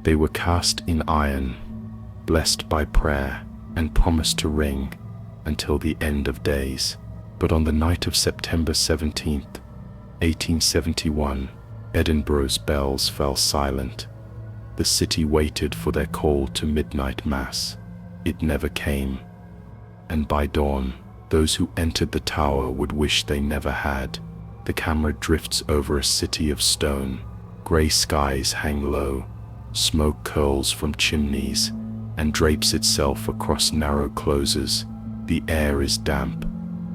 They were cast in iron, blessed by prayer, and promised to ring until the end of days. But on the night of September 17th, 1871, Edinburgh's bells fell silent. The city waited for their call to midnight mass. It never came, and by dawn, those who entered the tower would wish they never had. The camera drifts over a city of stone. Grey skies hang low, smoke curls from chimneys, and drapes itself across narrow closes. The air is damp,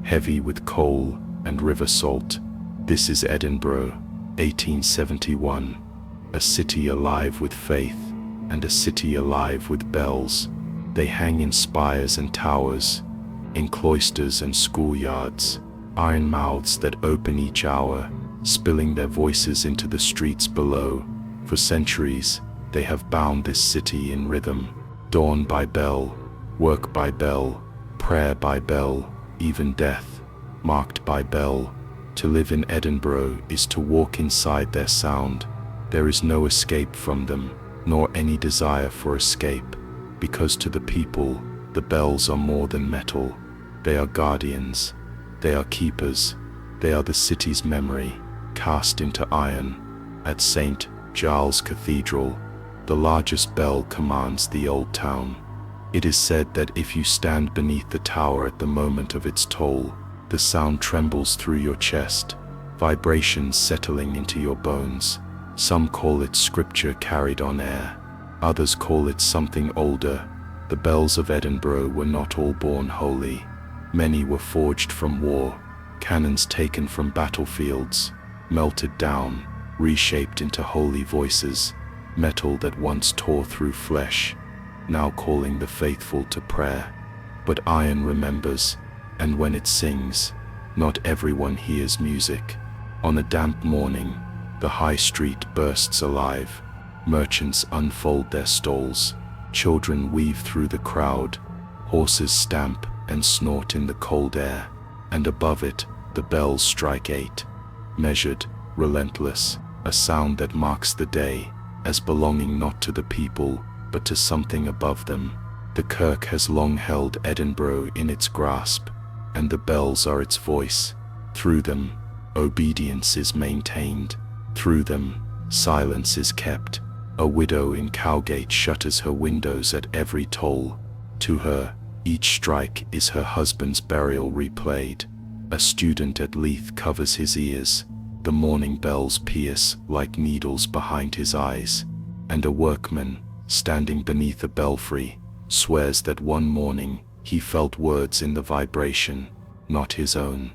heavy with coal and river salt. This is Edinburgh, 1871, a city alive with faith, and a city alive with bells. They hang in spires and towers, in cloisters and schoolyards, iron mouths that open each hour, spilling their voices into the streets below. For centuries, they have bound this city in rhythm. Dawn by bell, work by bell, prayer by bell, even death, marked by bell. To live in Edinburgh is to walk inside their sound. There is no escape from them, nor any desire for escape, because to the people, the bells are more than metal. They are guardians, they are keepers, they are the city's memory, cast into iron. At St. Giles Cathedral, the largest bell commands the old town. It is said that if you stand beneath the tower at the moment of its toll, the sound trembles through your chest, vibrations settling into your bones. Some call it scripture carried on air, others call it something older. The bells of Edinburgh were not all born holy. Many were forged from war, cannons taken from battlefields, melted down, reshaped into holy voices, metal that once tore through flesh, now calling the faithful to prayer. But iron remembers, and when it sings, not everyone hears music. On a damp morning, the high street bursts alive. Merchants unfold their stalls, children weave through the crowd, horses stamp and snort in the cold air, and above it, the bells strike 8, measured, relentless, a sound that marks the day as belonging not to the people, but to something above them. The kirk has long held Edinburgh in its grasp, and the bells are its voice. Through them, obedience is maintained. Through them, silence is kept. A widow in Cowgate shutters her windows at every toll. To her, each strike is her husband's burial replayed. A student at Leith covers his ears. The morning bells pierce like needles behind his eyes. And a workman, standing beneath a belfry, swears that one morning he felt words in the vibration, not his own,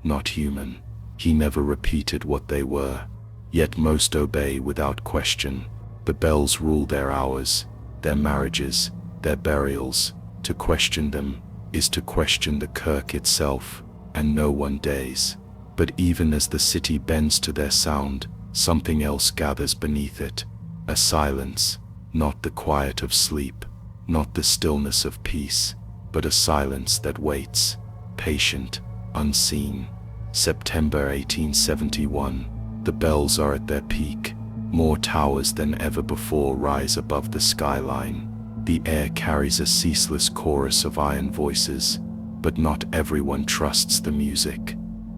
not human. He never repeated what they were, yet most obey without question. The bells rule their hours, their marriages, their burials. To question them is to question the kirk itself, and no one dares. But even as the city bends to their sound, something else gathers beneath it. A silence, not the quiet of sleep, not the stillness of peace, but a silence that waits, patient, unseen. September 1871. The bells are at their peak. More towers than ever before rise above the skyline. The air carries a ceaseless chorus of iron voices, but not everyone trusts the music.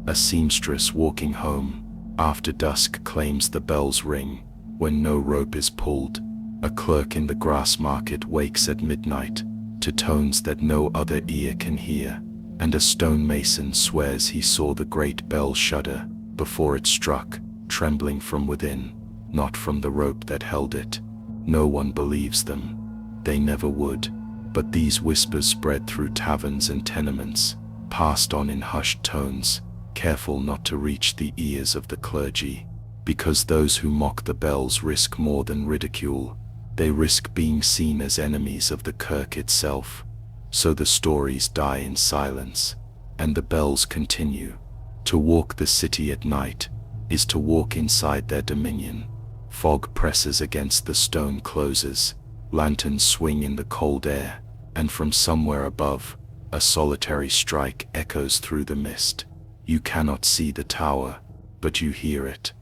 A seamstress walking home after dusk claims the bells ring when no rope is pulled. A clerk in the grass market wakes at midnight to tones that no other ear can hear, and a stonemason swears he saw the great bell shudder before it struck, trembling from within, not from the rope that held it. No one believes them. They never would. But these whispers spread through taverns and tenements, passed on in hushed tones, careful not to reach the ears of the clergy. Because those who mock the bells risk more than ridicule. They risk being seen as enemies of the kirk itself. So the stories die in silence, and the bells continue. To walk the city at night is to walk inside their dominion. Fog presses against the stone closes. Lanterns swing in the cold air, and from somewhere above, a solitary strike echoes through the mist. You cannot see the tower, but you hear it.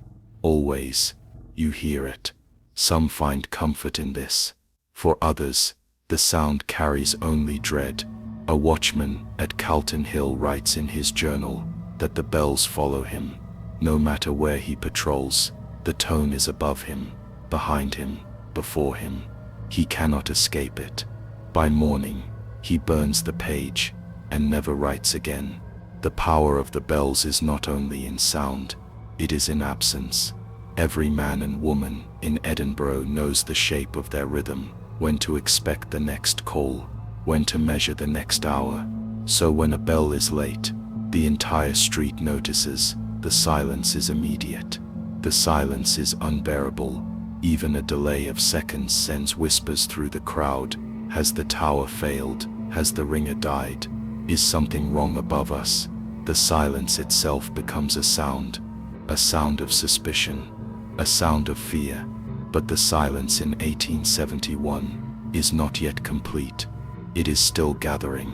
Always, you hear it. Some find comfort in this. For others, the sound carries only dread. A watchman at Calton Hill writes in his journal that the bells follow him. No matter where he patrols, the tone is above him, behind him, before him. He cannot escape it. By morning, he burns the page and never writes again. The power of the bells is not only in sound, it is in absence. Every man and woman in Edinburgh knows the shape of their rhythm, when to expect the next call, when to measure the next hour. So when a bell is late, the entire street notices. The silence is immediate. The silence is unbearable. Even a delay of seconds sends whispers through the crowd. Has the tower failed? Has the ringer died? Is something wrong above us? The silence itself becomes a sound of suspicion, a sound of fear. But the silence in 1871 is not yet complete. It is still gathering,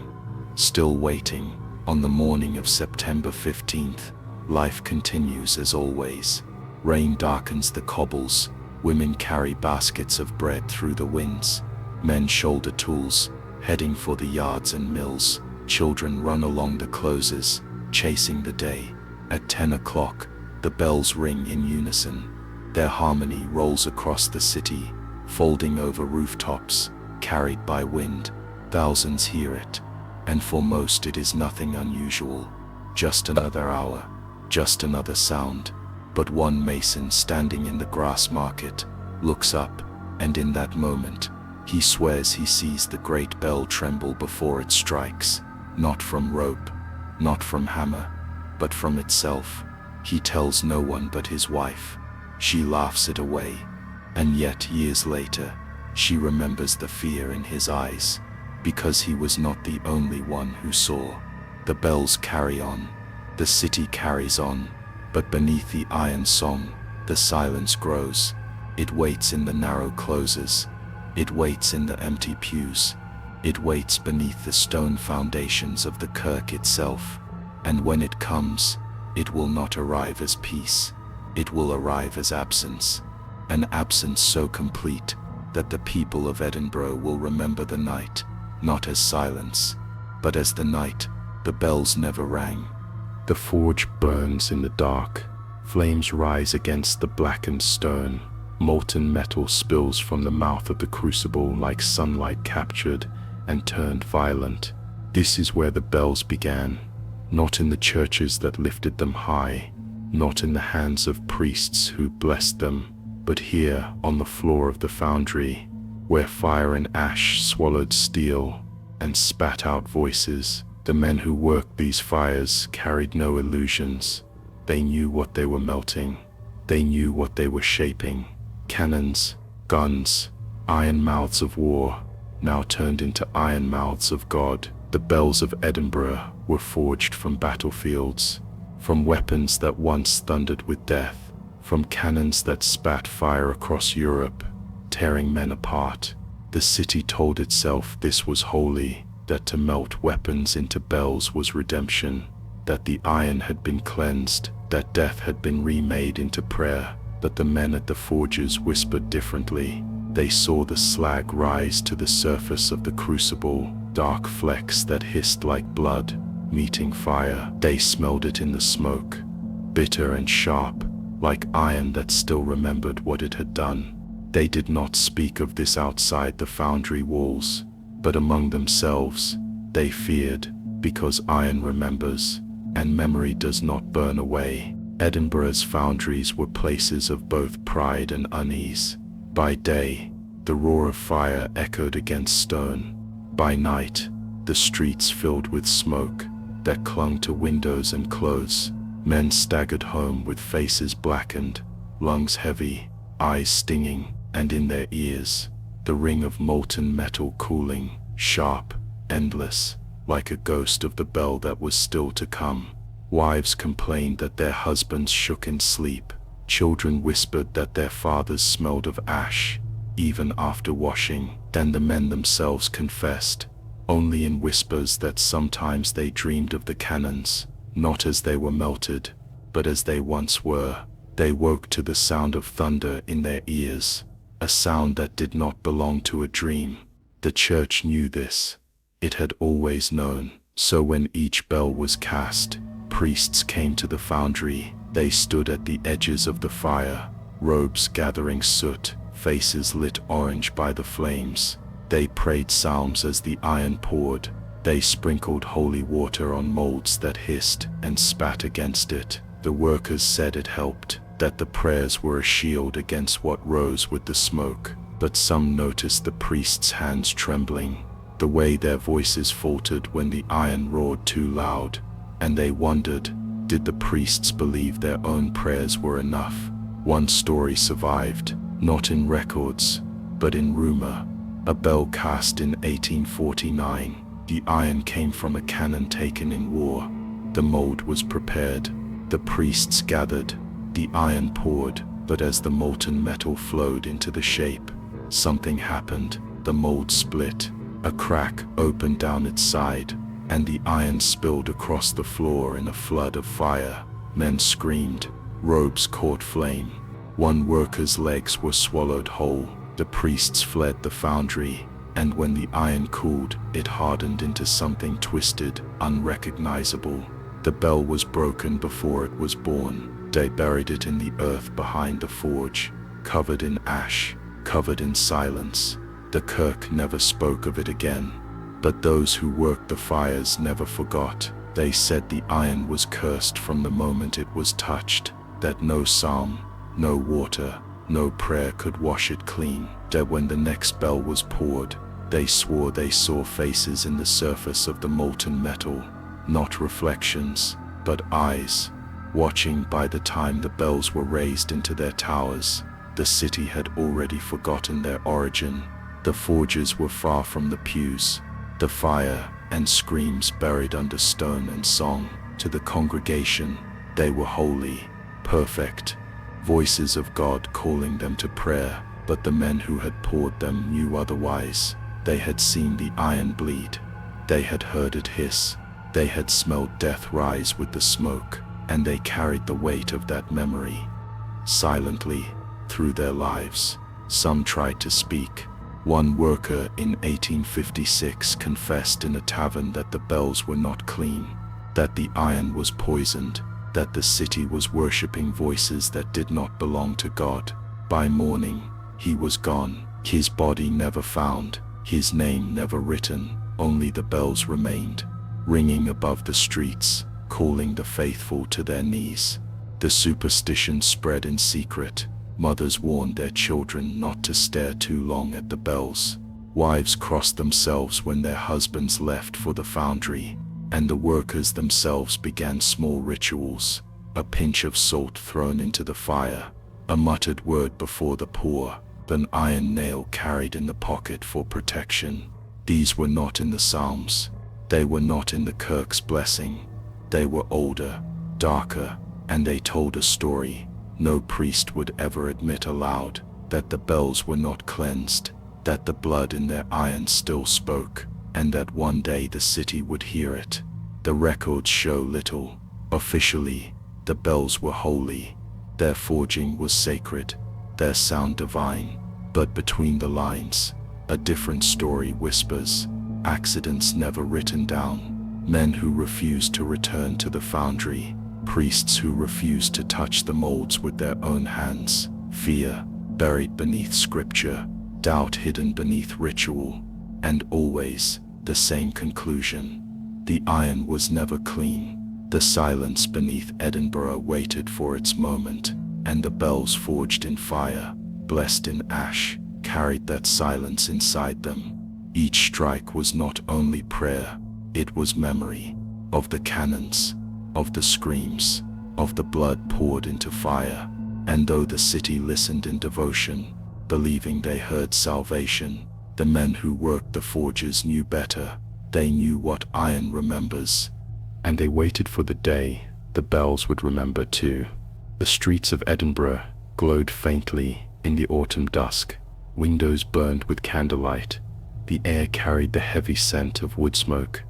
still waiting. On the morning of September 15th, life continues as always. Rain darkens the cobbles, women carry baskets of bread through the winds, men shoulder tools, heading for the yards and mills, children run along the closes, chasing the day. At 10 o'clock, the bells ring in unison. Their harmony rolls across the city, folding over rooftops, carried by wind. Thousands hear it, and for most it is nothing unusual. Just another hour, just another sound. But one mason standing in the grass market looks up, and in that moment, he swears he sees the great bell tremble before it strikes, not from rope, not from hammer, but from itself. He tells no one but his wife. She laughs it away, and yet years later, she remembers the fear in his eyes, because he was not the only one who saw. The bells carry on, the city carries on, but beneath the iron song, the silence grows. It waits in the narrow closes, it waits in the empty pews, it waits beneath the stone foundations of the kirk itself. And when it comes, it will not arrive as peace, it will arrive as absence, an absence so complete that the people of Edinburgh will remember the night, not as silence, but as the night the bells never rang. The forge burns in the dark, flames rise against the blackened stone, molten metal spills from the mouth of the crucible like sunlight captured and turned violent. This is where the bells began, not in the churches that lifted them high, not in the hands of priests who blessed them, but here on the floor of the foundry, where fire and ash swallowed steel and spat out voices. The men who worked these fires carried no illusions. They knew what they were melting. They knew what they were shaping. Cannons, guns, iron mouths of war, now turned into iron mouths of God. The bells of Edinburgh were forged from battlefields, from weapons that once thundered with death, from cannons that spat fire across Europe, tearing men apart. The city told itself this was holy, that to melt weapons into bells was redemption, that the iron had been cleansed, that death had been remade into prayer. But the men at the forges whispered differently. They saw the slag rise to the surface of the crucible, dark flecks that hissed like blood, meeting fire. They smelled it in the smoke, bitter and sharp, like iron that still remembered what it had done. They did not speak of this outside the foundry walls, but among themselves, they feared, because iron remembers, and memory does not burn away. Edinburgh's foundries were places of both pride and unease. By day, the roar of fire echoed against stone. By night, the streets filled with smoke that clung to windows and clothes. Men staggered home with faces blackened, lungs heavy, eyes stinging, and in their ears, the ring of molten metal cooling, sharp, endless, like a ghost of the bell that was still to come. Wives complained that their husbands shook in sleep. Children whispered that their fathers smelled of ash, even after washing. Then the men themselves confessed, only in whispers, that sometimes they dreamed of the cannons, not as they were melted, but as they once were. They woke to the sound of thunder in their ears, a sound that did not belong to a dream. The church knew this. It had always known. So when each bell was cast, priests came to the foundry. They stood at the edges of the fire, robes gathering soot, faces lit orange by the flames. They prayed psalms as the iron poured. They sprinkled holy water on molds that hissed and spat against it. The workers said it helped, that the prayers were a shield against what rose with the smoke. But some noticed the priests' hands trembling, the way their voices faltered when the iron roared too loud. And they wondered, did the priests believe their own prayers were enough? One story survived, not in records, but in rumor. A bell cast in 1849. The iron came from a cannon taken in war. The mold was prepared. The priests gathered. The iron poured, but as the molten metal flowed into the shape, something happened. The mold split. A crack opened down its side, and the iron spilled across the floor in a flood of fire. Men screamed. Robes caught flame. One worker's legs were swallowed whole. The priests fled the foundry, and when the iron cooled, it hardened into something twisted, unrecognizable. The bell was broken before it was born. They buried it in the earth behind the forge, covered in ash, covered in silence. The kirk never spoke of it again. But those who worked the fires never forgot. They said the iron was cursed from the moment it was touched, that no psalm, no water, no prayer could wash it clean. That when the next bell was poured, they swore they saw faces in the surface of the molten metal, not reflections, but eyes, watching. By the time the bells were raised into their towers, the city had already forgotten their origin. The forges were far from the pews, the fire and screams buried under stone and song. To the congregation, they were holy, perfect, voices of God calling them to prayer. But the men who had poured them knew otherwise. They had seen the iron bleed. They had heard it hiss. They had smelled death rise with the smoke, and they carried the weight of that memory silently through their lives. Some tried to speak. One worker in 1856 confessed in a tavern that the bells were not clean, that the iron was poisoned, that the city was worshipping voices that did not belong to God. By morning, he was gone, his body never found, his name never written. Only the bells remained, ringing above the streets, calling the faithful to their knees. The superstition spread in secret. Mothers warned their children not to stare too long at the bells. Wives crossed themselves when their husbands left for the foundry, and the workers themselves began small rituals. A pinch of salt thrown into the fire, a muttered word before the pour, an iron nail carried in the pocket for protection. These were not in the psalms. They were not in the kirk's blessing. They were older, darker, and they told a story no priest would ever admit aloud, that the bells were not cleansed, that the blood in their iron still spoke, and that one day the city would hear it. The records show little. Officially, the bells were holy. Their forging was sacred, their sound divine. But between the lines, a different story whispers. Accidents never written down. Men who refused to return to the foundry. Priests who refused to touch the molds with their own hands. Fear buried beneath scripture. Doubt hidden beneath ritual. And always the same conclusion. The iron was never clean. The silence beneath Edinburgh waited for its moment. And the bells forged in fire, blessed in ash, carried that silence inside them. Each strike was not only prayer, it was memory of the cannons, of the screams, of the blood poured into fire. And though the city listened in devotion, believing they heard salvation, the men who worked the forges knew better. They knew what iron remembers. And they waited for the day the bells would remember too. The streets of Edinburgh glowed faintly in the autumn dusk. Windows burned with candlelight. The air carried the heavy scent of wood smoke,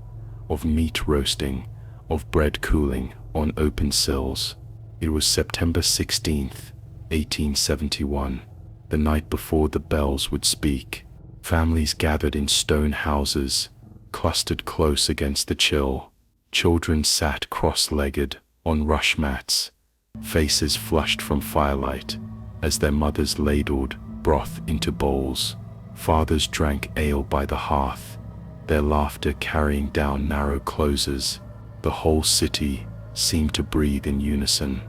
of meat roasting, of bread cooling on open sills. It was September 16th, 1871. The night before the bells would speak, families gathered in stone houses, clustered close against the chill. Children sat cross-legged on rush mats, faces flushed from firelight, as their mothers ladled broth into bowls. Fathers drank ale by the hearth, their laughter carrying down narrow closes. The whole city seemed to breathe in unison.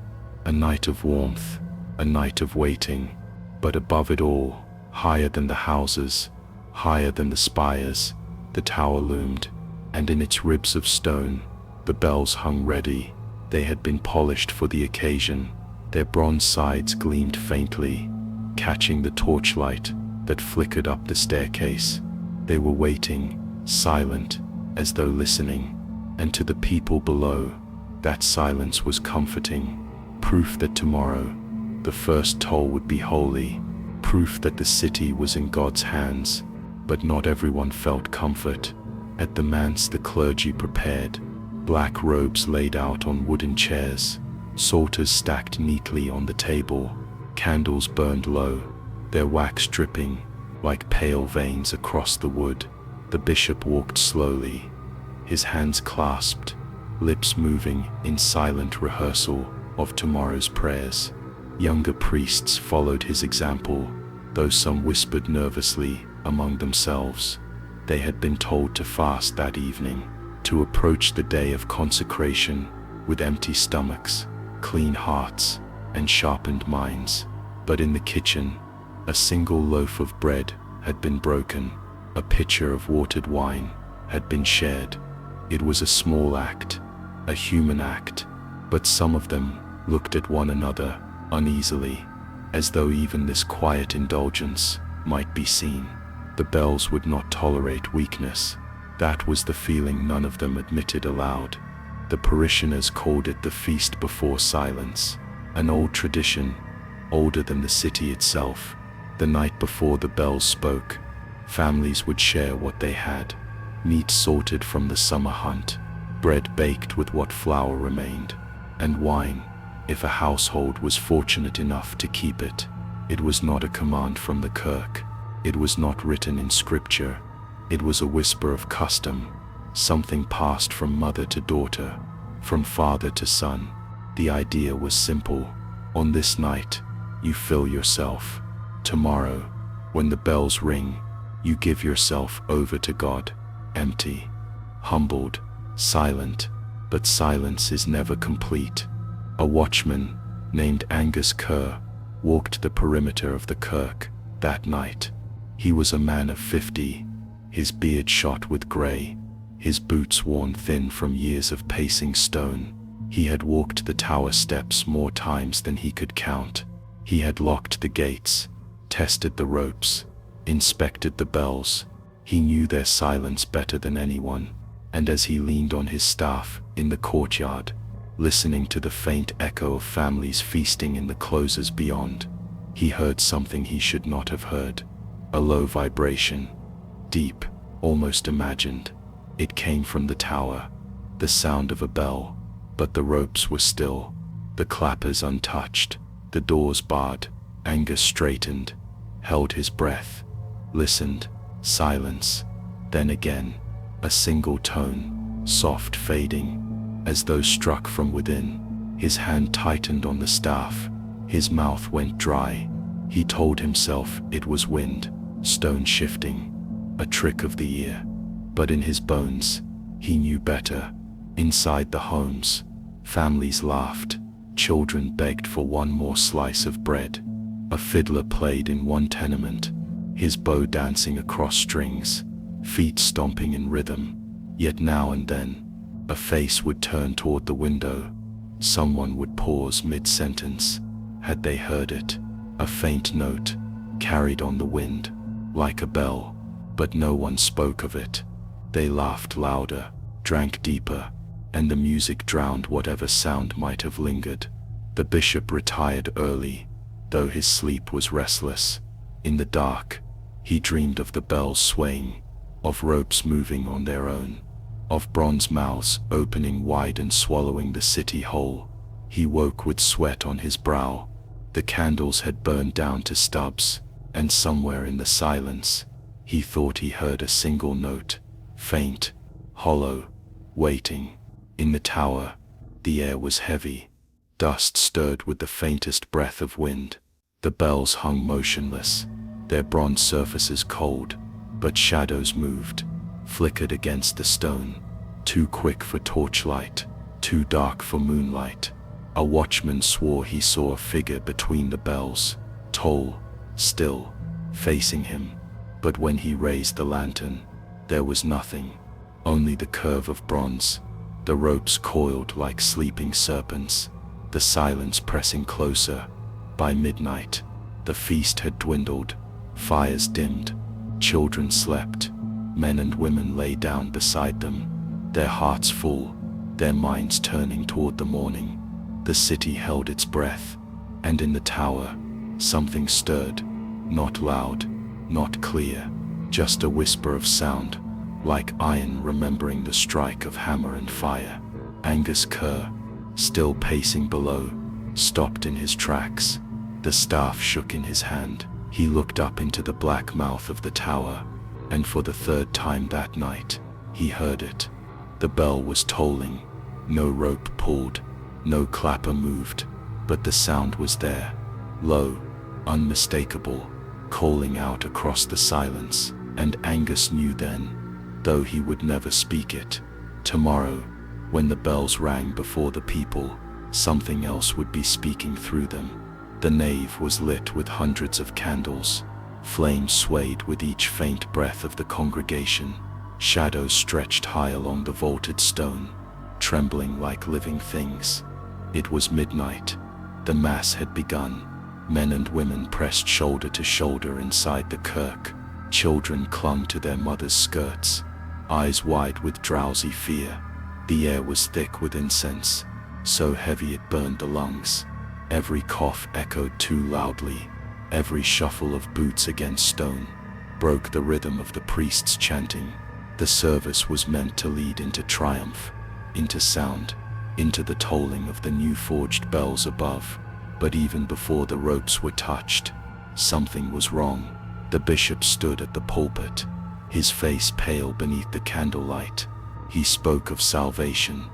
A night of warmth, a night of waiting. But above it all, higher than the houses, higher than the spires, the tower loomed, and in its ribs of stone, the bells hung ready. They had been polished for the occasion. Their bronze sides gleamed faintly, catching the torchlight that flickered up the staircase. They were waiting, silent, as though listening, and to the people below, that silence was comforting. Proof that tomorrow, the first toll would be holy, proof that the city was in God's hands. But not everyone felt comfort. At the manse the clergy prepared, black robes laid out on wooden chairs, psalters stacked neatly on the table, candles burned low, their wax dripping like pale veins across the wood. The bishop walked slowly, his hands clasped, lips moving in silent rehearsal of tomorrow's prayers. Younger priests followed his example, though some whispered nervously among themselves. They had been told to fast that evening, to approach the day of consecration with empty stomachs, clean hearts, and sharpened minds. But in the kitchen, a single loaf of bread had been broken, a pitcher of watered wine had been shared. It was a small act, a human act, but some of them looked at one another uneasily, as though even this quiet indulgence might be seen. The bells would not tolerate weakness. That was the feeling none of them admitted aloud. The parishioners called it the feast before silence, an old tradition, older than the city itself. The night before the bells spoke, families would share what they had: meat salted from the summer hunt, bread baked with what flour remained, and wine, if a household was fortunate enough to keep it. It was not a command from the kirk. It was not written in scripture. It was a whisper of custom, something passed from mother to daughter, from father to son. The idea was simple. On this night, you fill yourself. Tomorrow, when the bells ring, you give yourself over to God, empty, humbled, silent. But silence is never complete. A watchman, named Angus Kerr, walked the perimeter of the kirk that night. He was a man of 50, his beard shot with grey, his boots worn thin from years of pacing stone. He had walked the tower steps more times than he could count. He had locked the gates, tested the ropes, inspected the bells. He knew their silence better than anyone, and as he leaned on his staff in the courtyard, listening to the faint echo of families feasting in the closes beyond, he heard something he should not have heard. A low vibration, deep, almost imagined. It came from the tower, the sound of a bell, but the ropes were still, the clappers untouched, the doors barred. Angus straightened, held his breath, listened. Silence. Then again, a single tone, soft, fading, as though struck from within. His hand tightened on the staff, his mouth went dry. He told himself it was wind, stone shifting, a trick of the ear. But in his bones, he knew better. Inside the homes, families laughed, children begged for one more slice of bread. A fiddler played in one tenement, his bow dancing across strings, feet stomping in rhythm. Yet now and then, a face would turn toward the window. Someone would pause mid-sentence. Had they heard it? A faint note, carried on the wind, like a bell, but no one spoke of it. They laughed louder, drank deeper, and the music drowned whatever sound might have lingered. The bishop retired early, though his sleep was restless. In the dark, he dreamed of the bells swaying, of ropes moving on their own, of bronze mouths opening wide and swallowing the city whole. He woke with sweat on his brow. The candles had burned down to stubs, And somewhere in the silence, he thought he heard a single note, faint, hollow, waiting. In the tower, the air was heavy. Dust stirred with the faintest breath of wind. The bells hung motionless, their bronze surfaces cold, but shadows moved, flickered against the stone, too quick for torchlight, too dark for moonlight. A watchman swore he saw a figure between the bells, tall, still, facing him. But when he raised the lantern, there was nothing, only the curve of bronze, the ropes coiled like sleeping serpents, the silence pressing closer. By midnight, the feast had dwindled, fires dimmed, children slept, men and women lay down beside them, their hearts full, their minds turning toward the morning. The city held its breath, and in the tower, something stirred, not loud, not clear, just a whisper of sound, like iron remembering the strike of hammer and fire. Angus Kerr, still pacing below, stopped in his tracks. The staff shook in his hand. He looked up into the black mouth of the tower, and for the third time that night, he heard it. The bell was tolling, no rope pulled, no clapper moved, but the sound was there, low, unmistakable, calling out across the silence. And Angus knew then, though he would never speak it, tomorrow, when the bells rang before the people, something else would be speaking through them. The nave was lit with hundreds of candles. Flames swayed with each faint breath of the congregation. Shadows stretched high along the vaulted stone, trembling like living things. It was midnight. The mass had begun. Men and women pressed shoulder to shoulder inside the kirk. Children clung to their mothers' skirts, eyes wide with drowsy fear. The air was thick with incense, so heavy it burned the lungs. Every cough echoed too loudly. Every shuffle of boots against stone broke the rhythm of the priests chanting. The service was meant to lead into triumph, into sound, into the tolling of the new forged bells above. But even before the ropes were touched, something was wrong. The bishop stood at the pulpit, his face pale beneath the candlelight. He spoke of salvation,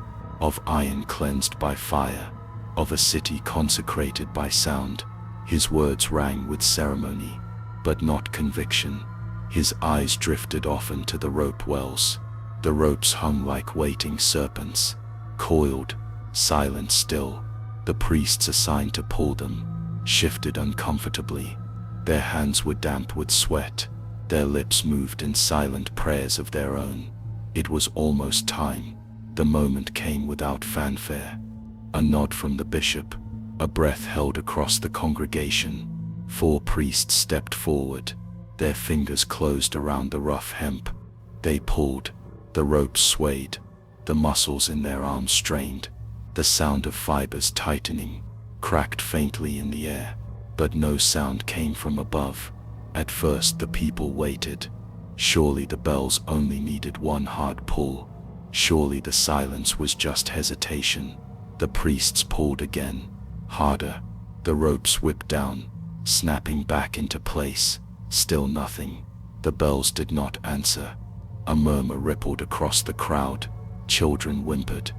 of iron cleansed by fire, of a city consecrated by sound. His words rang with ceremony, but not conviction. His eyes drifted often to the rope wells. The ropes hung like waiting serpents, coiled, silent still. The priests assigned to pull them shifted uncomfortably. Their hands were damp with sweat. Their lips moved in silent prayers of their own. It was almost time. The moment came without fanfare. A nod from the bishop, a breath held across the congregation. 4 priests stepped forward, their fingers closed around the rough hemp. They pulled, the ropes swayed, the muscles in their arms strained. The sound of fibers tightening cracked faintly in the air, but no sound came from above. At first the people waited. Surely the bells only needed one hard pull. Surely the silence was just hesitation. The priests pulled again, harder. The ropes whipped down, snapping back into place. Still nothing. The bells did not answer. A murmur rippled across the crowd. Children whimpered.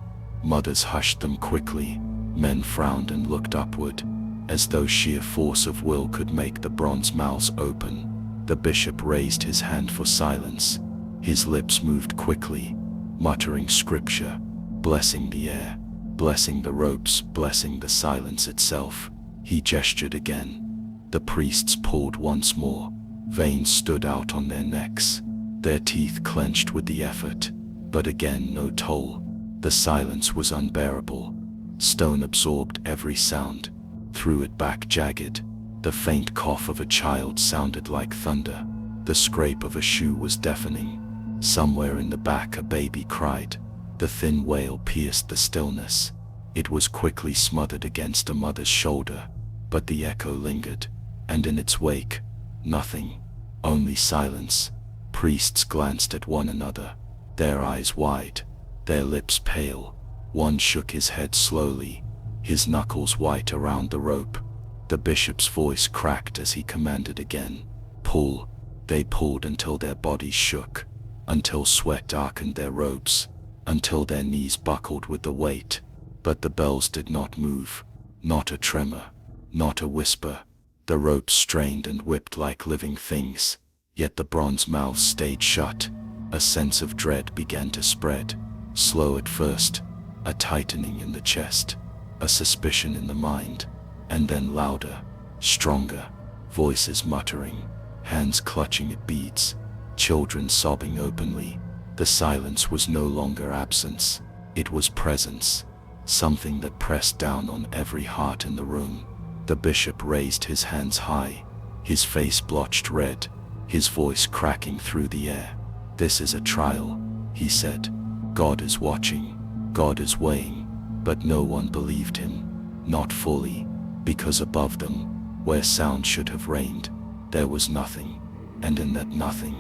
Mothers hushed them quickly. Men frowned and looked upward, as though sheer force of will could make the bronze mouths open. The bishop raised his hand for silence. His lips moved quickly, muttering scripture, blessing the air, blessing the ropes, blessing the silence itself. He gestured again. The priests pulled once more. Veins stood out on their necks, their teeth clenched with the effort, but again no toll. The silence was unbearable. Stone absorbed every sound, threw it back jagged. The faint cough of a child sounded like thunder. The scrape of a shoe was deafening. Somewhere in the back a baby cried. The thin wail pierced the stillness. It was quickly smothered against a mother's shoulder, but the echo lingered, and in its wake, nothing, only silence. Priests glanced at one another, their eyes wide, their lips pale. One shook his head slowly, his knuckles white around the rope. The bishop's voice cracked as he commanded again. pull. They pulled until their bodies shook, until sweat darkened their robes, until their knees buckled with the weight. But the bells did not move, not a tremor, not a whisper. The ropes strained and whipped like living things, yet the bronze mouths stayed shut. A sense of dread began to spread, slow at first, a tightening in the chest, a suspicion in the mind, and then louder, stronger, voices muttering, hands clutching at beads, children sobbing openly. The silence was no longer absence, it was presence, something that pressed down on every heart in the room. The bishop raised his hands high, his face blotched red, his voice cracking through the air. "This is a trial," he said. "God is watching, God is weighing." But no one believed him, not fully, because above them, where sound should have reigned, there was nothing. And in that nothing,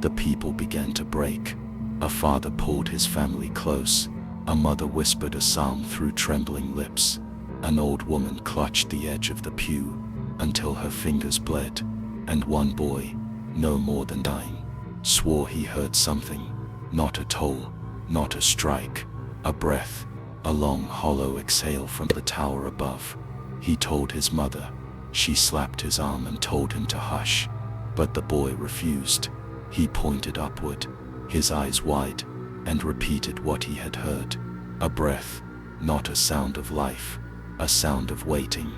the people began to break. A father pulled his family close, a mother whispered a psalm through trembling lips. An old woman clutched the edge of the pew until her fingers bled, and one boy, no more than 9, swore he heard something, not a toll, not a strike, a breath, a long hollow exhale from the tower above. He told his mother. She slapped his arm and told him to hush, but the boy refused. He pointed upward, his eyes wide, and repeated what he had heard. A breath, not a sound of life, a sound of waiting.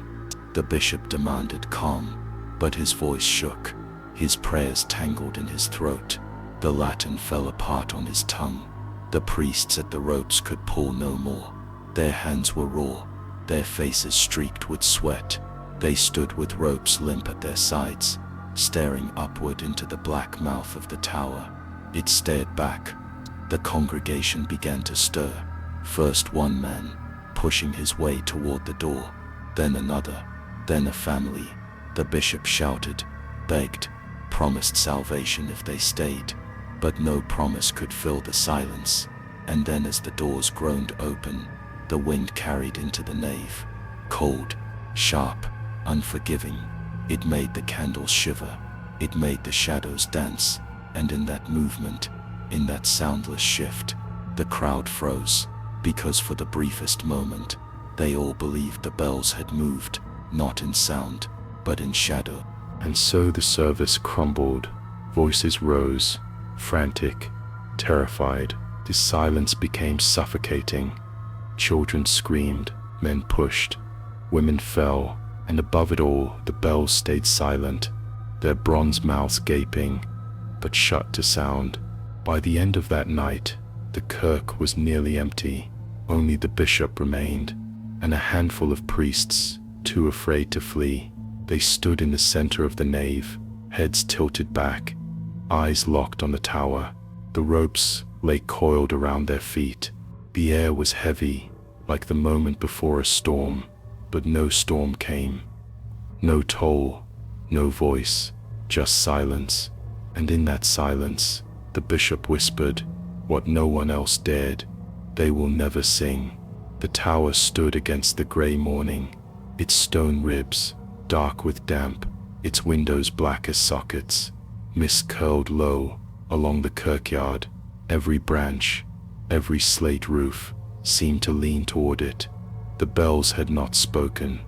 The bishop demanded calm, but his voice shook, his prayers tangled in his throat. The Latin fell apart on his tongue. The priests at the ropes could pull no more. Their hands were raw, their faces streaked with sweat. They stood with ropes limp at their sides, staring upward into the black mouth of the tower. It stared back. The congregation began to stir. First one man, pushing his way toward the door, then another, then a family. The bishop shouted, begged, promised salvation if they stayed, but no promise could fill the silence. And then as the doors groaned open, the wind carried into the nave. Cold, sharp, unforgiving. It made the candles shiver, it made the shadows dance, and in that movement, in that soundless shift, the crowd froze, because for the briefest moment, they all believed the bells had moved, not in sound, but in shadow. And so the service crumbled. Voices rose, frantic, terrified. The silence became suffocating. Children screamed, men pushed, women fell, and above it all, the bells stayed silent, their bronze mouths gaping, but shut to sound. By the end of that night, the kirk was nearly empty. Only the bishop remained, and a handful of priests, too afraid to flee. They stood in the center of the nave, heads tilted back, eyes locked on the tower. The ropes lay coiled around their feet. The air was heavy, like the moment before a storm, but no storm came. No toll, no voice, just silence. And in that silence, the bishop whispered what no one else dared. They will never sing. The tower stood against the grey morning, its stone ribs dark with damp, its windows black as sockets. Mist curled low along the kirkyard. Every branch, every slate roof seemed to lean toward it. The bells had not spoken.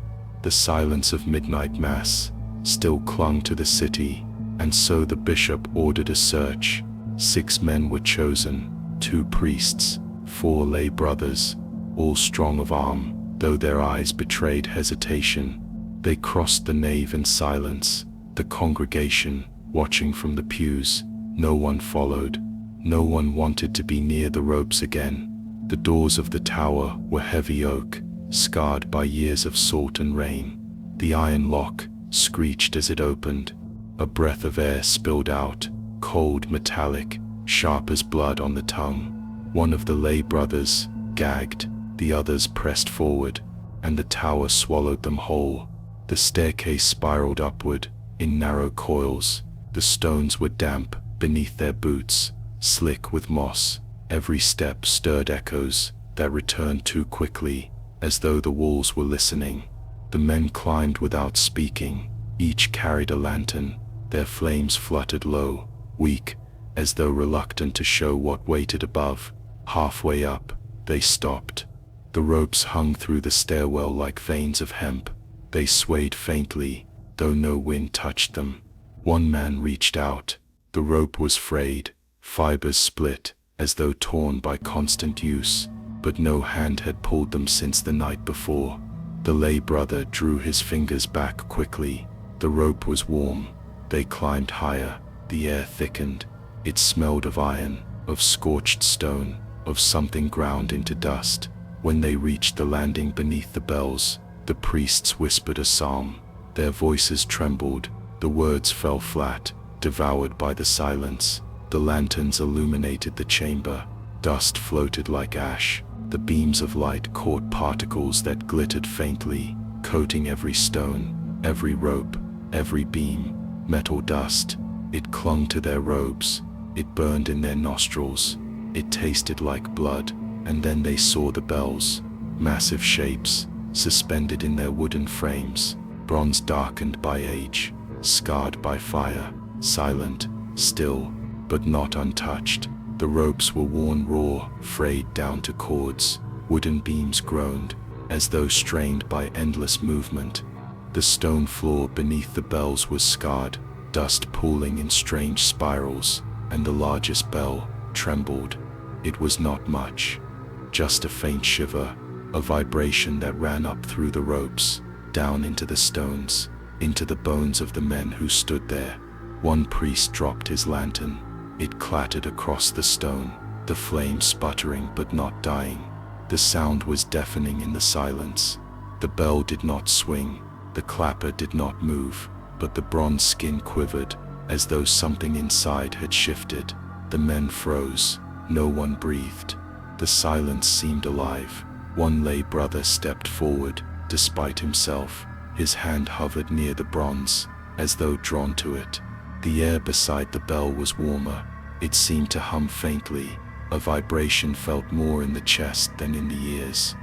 The silence of midnight mass still clung to the city, and so the bishop ordered a search. 6 men were chosen, 2 priests, 4 lay brothers, all strong of arm, though their eyes betrayed hesitation. They crossed the nave in silence, the congregation watching from the pews. No one followed. No one wanted to be near the ropes again. The doors of the tower were heavy oak, scarred by years of salt and rain. The iron lock screeched as it opened. A breath of air spilled out, cold, metallic, sharp as blood on the tongue. One of the lay brothers gagged, the others pressed forward, and the tower swallowed them whole. The staircase spiraled upward, in narrow coils. The stones were damp beneath their boots, slick with moss. Every step stirred echoes that returned too quickly, as though the walls were listening. The men climbed without speaking. Each carried a lantern, Their flames fluttered low, weak, as though reluctant to show what waited above. Halfway up, they stopped. The ropes hung through the stairwell like veins of hemp. They swayed faintly, though no wind touched them. One man reached out. The rope was frayed, fibers split, as though torn by constant use, but no hand had pulled them since the night before. The lay brother drew his fingers back quickly. The rope was warm. They climbed higher. The air thickened. It smelled of iron, of scorched stone, of something ground into dust. When they reached the landing beneath the bells, the priests whispered a psalm. Their voices trembled. The words fell flat, devoured by the silence. The lanterns illuminated the chamber. Dust floated like ash. The beams of light caught particles that glittered faintly, coating every stone, every rope, every beam. Metal dust. It clung to their robes. It burned in their nostrils. It tasted like blood. And then they saw the bells, massive shapes, suspended in their wooden frames, bronze darkened by age, scarred by fire, silent, still, but not untouched. The ropes were worn raw, frayed down to cords. Wooden beams groaned, as though strained by endless movement. The stone floor beneath the bells was scarred, dust pooling in strange spirals, and the largest bell trembled. It was not much, just a faint shiver, a vibration that ran up through the ropes, down into the stones, into the bones of the men who stood there. One priest dropped his lantern. It clattered across the stone, the flame sputtering but not dying. The sound was deafening in the silence. The bell did not swing, the clapper did not move, but the bronze skin quivered, as though something inside had shifted. The men froze. No one breathed. The silence seemed alive. One lay brother stepped forward, despite himself. His hand hovered near the bronze, as though drawn to it. The air beside the bell was warmer. It seemed to hum faintly. A vibration felt more in the chest than in the ears.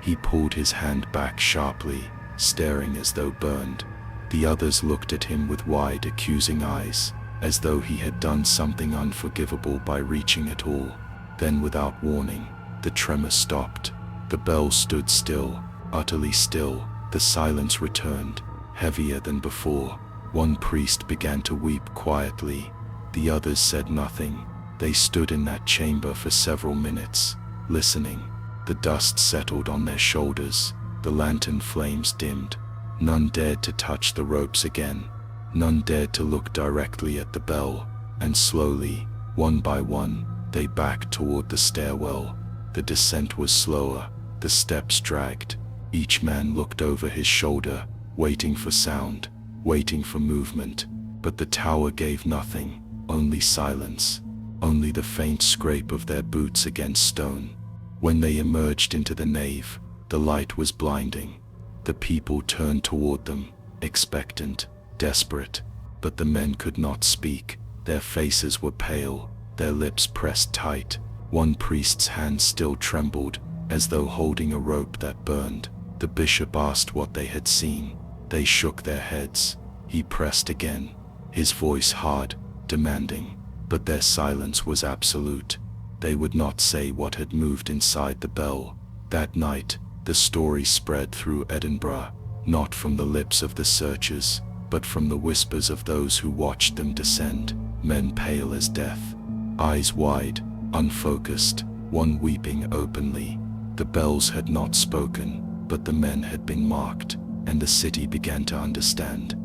He pulled his hand back sharply, staring as though burned. The others looked at him with wide, accusing eyes, as though he had done something unforgivable by reaching at all. Then, without warning, the tremor stopped. The bell stood still, utterly still. The silence returned, heavier than before. One priest began to weep quietly. The others said nothing. They stood in that chamber for several minutes, listening. The dust settled on their shoulders. The lantern flames dimmed. None dared to touch the ropes again. None dared to look directly at the bell. And slowly, one by one, they backed toward the stairwell. The descent was slower. The steps dragged. Each man looked over his shoulder, waiting for sound, waiting for movement. But the tower gave nothing, only silence, only the faint scrape of their boots against stone. When they emerged into the nave, the light was blinding. The people turned toward them, expectant, desperate, but the men could not speak. Their faces were pale, their lips pressed tight. One priest's hand still trembled, as though holding a rope that burned. The bishop asked what they had seen. They shook their heads. He pressed again, his voice hard, demanding, but their silence was absolute. They would not say what had moved inside the bell. That night, the story spread through Edinburgh, not from the lips of the searchers, but from the whispers of those who watched them descend, men pale as death, eyes wide, unfocused, one weeping openly. The bells had not spoken, but the men had been marked, and the city began to understand.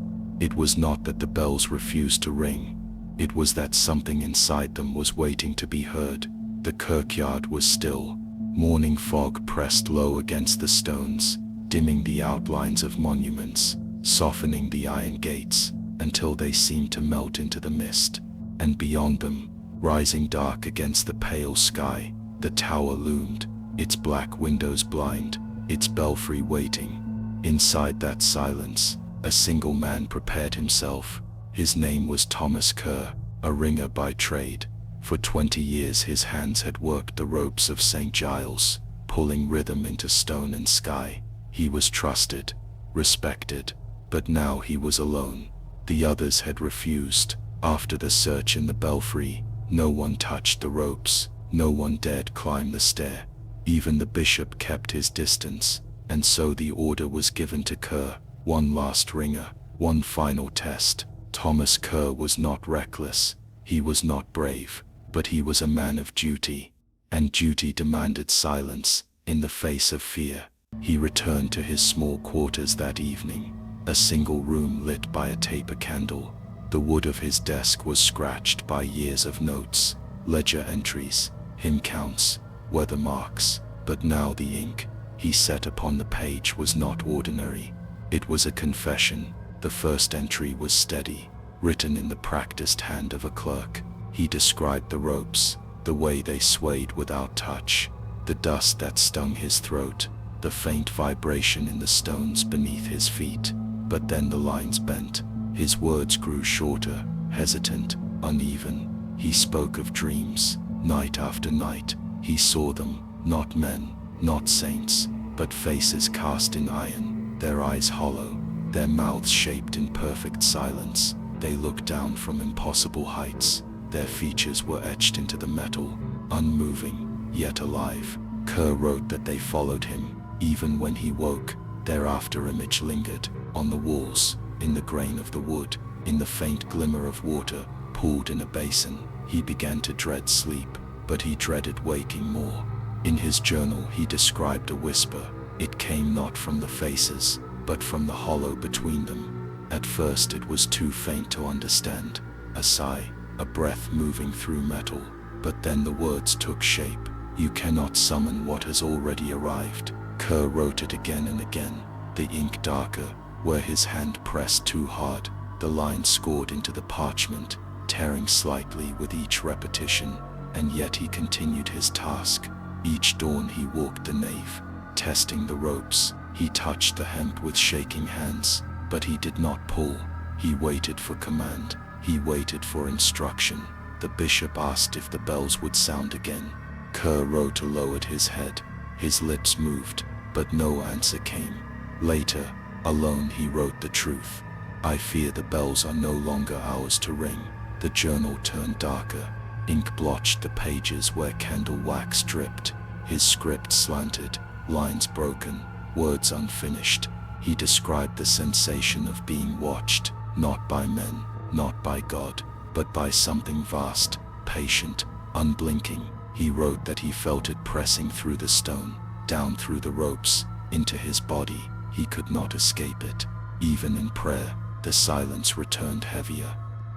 It was not that the bells refused to ring. It was that something inside them was waiting to be heard. The kirkyard was still. Morning fog pressed low against the stones, dimming the outlines of monuments, softening the iron gates, until they seemed to melt into the mist. And beyond them, rising dark against the pale sky, the tower loomed, its black windows blind, its belfry waiting. Inside that silence, a single man prepared himself. His name was Thomas Kerr, a ringer by trade. For 20 years his hands had worked the ropes of St. Giles, pulling rhythm into stone and sky. He was trusted, respected, but now he was alone. The others had refused. After the search in the belfry, no one touched the ropes, no one dared climb the stair. Even the bishop kept his distance, and so the order was given to Kerr. One last ringer, one final test. Thomas Kerr was not reckless, he was not brave, but he was a man of duty, and duty demanded silence in the face of fear. He returned to his small quarters that evening, a single room lit by a taper candle. The wood of his desk was scratched by years of notes, ledger entries, hymn counts, weather marks, but now the ink he set upon the page was not ordinary. It was a confession. The first entry was steady, written in the practiced hand of a clerk. He described the ropes, the way they swayed without touch, the dust that stung his throat, the faint vibration in the stones beneath his feet. But then the lines bent. His words grew shorter, hesitant, uneven. He spoke of dreams. Night after night, he saw them, not men, not saints, but faces cast in iron, their eyes hollow, their mouths shaped in perfect silence. They looked down from impossible heights. Their features were etched into the metal, unmoving, yet alive. Kerr wrote that they followed him, even when he woke. Their after-image lingered, on the walls, in the grain of the wood, in the faint glimmer of water pooled in a basin. He began to dread sleep, but he dreaded waking more. In his journal he described a whisper. It came not from the faces, but from the hollow between them. At first it was too faint to understand. A sigh, a breath moving through metal. But then the words took shape. You cannot summon what has already arrived. Kerr wrote it again and again, the ink darker, where his hand pressed too hard, the line scored into the parchment, tearing slightly with each repetition, and yet he continued his task. Each dawn he walked the nave, testing the ropes. He touched the hemp with shaking hands, but he did not pull. He waited for command. He waited for instruction. The bishop asked if the bells would sound again. Kerr wrote low at his head. His lips moved, but no answer came. Later, alone he wrote the truth. I fear the bells are no longer ours to ring. The journal turned darker. Ink blotched the pages where candle wax dripped. His script slanted, lines broken, words unfinished. He described the sensation of being watched, not by men, not by God, but by something vast, patient, unblinking. He wrote that he felt it pressing through the stone, down through the ropes, into his body. He could not escape it. Even in prayer, the silence returned heavier.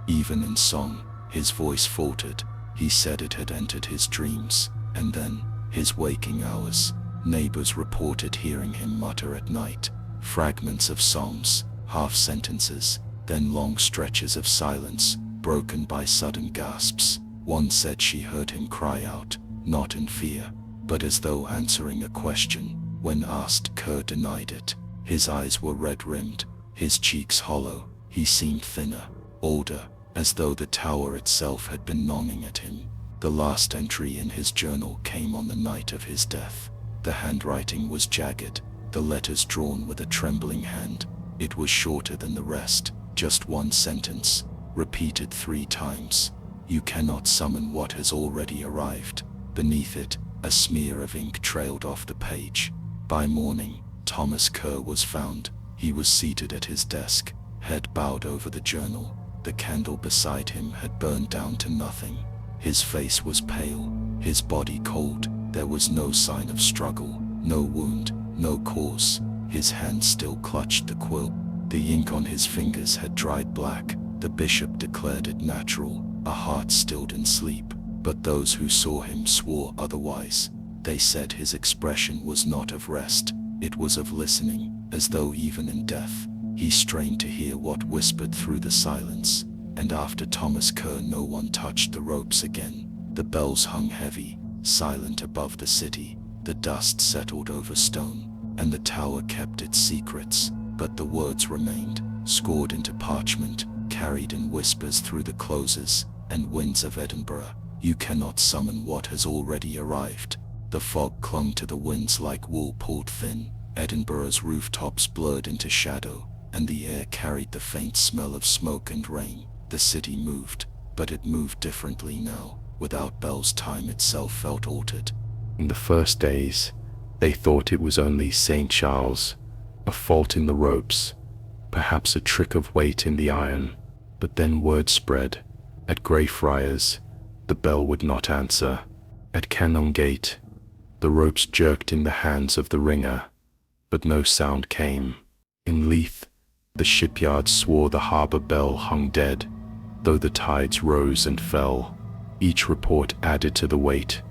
Even in song, his voice faltered. He said it had entered his dreams, and then, his waking hours. Neighbors reported hearing him mutter at night, fragments of psalms, half sentences, then long stretches of silence, broken by sudden gasps. One said she heard him cry out, not in fear, but as though answering a question. When asked, Kerr denied it. His eyes were red-rimmed, his cheeks hollow. He seemed thinner, older, as though the tower itself had been gnawing at him. The last entry in his journal came on the night of his death. The handwriting was jagged, the letters drawn with a trembling hand. It was shorter than the rest, just one sentence, repeated 3 times. You cannot summon what has already arrived. Beneath it, a smear of ink trailed off the page. By morning, Thomas Kerr was found. He was seated at his desk, head bowed over the journal. The candle beside him had burned down to nothing. His face was pale, his body cold. There was no sign of struggle, no wound, no cause. His hand still clutched the quill. The ink on his fingers had dried black. The bishop declared it natural, a heart stilled in sleep. But those who saw him swore otherwise. They said his expression was not of rest, it was of listening, as though even in death, he strained to hear what whispered through the silence. And after Thomas Kerr, no one touched the ropes again. The bells hung heavy, silent above the city. The dust settled over stone, and the tower kept its secrets. But the words remained, scored into parchment, carried in whispers through the closes and winds of Edinburgh. You cannot summon what has already arrived. The fog clung to the winds like wool pulled thin. Edinburgh's rooftops blurred into shadow, and the air carried the faint smell of smoke and rain. The city moved, but it moved differently now. Without bells, time itself felt altered. In the first days, they thought it was only St. Charles, a fault in the ropes, perhaps a trick of weight in the iron. But then word spread. At Greyfriars, the bell would not answer. At Canongate, the ropes jerked in the hands of the ringer, but no sound came. In Leith, the shipyards swore the harbour bell hung dead, though the tides rose and fell. Each report added to the weight,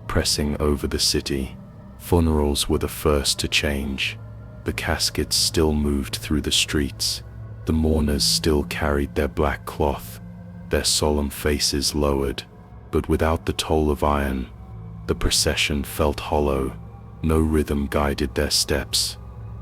pressing over the city. Funerals were the first to change. The caskets still moved through the streets. The mourners still carried their black cloth, their solemn faces lowered. But without the toll of iron, the procession felt hollow. No rhythm guided their steps.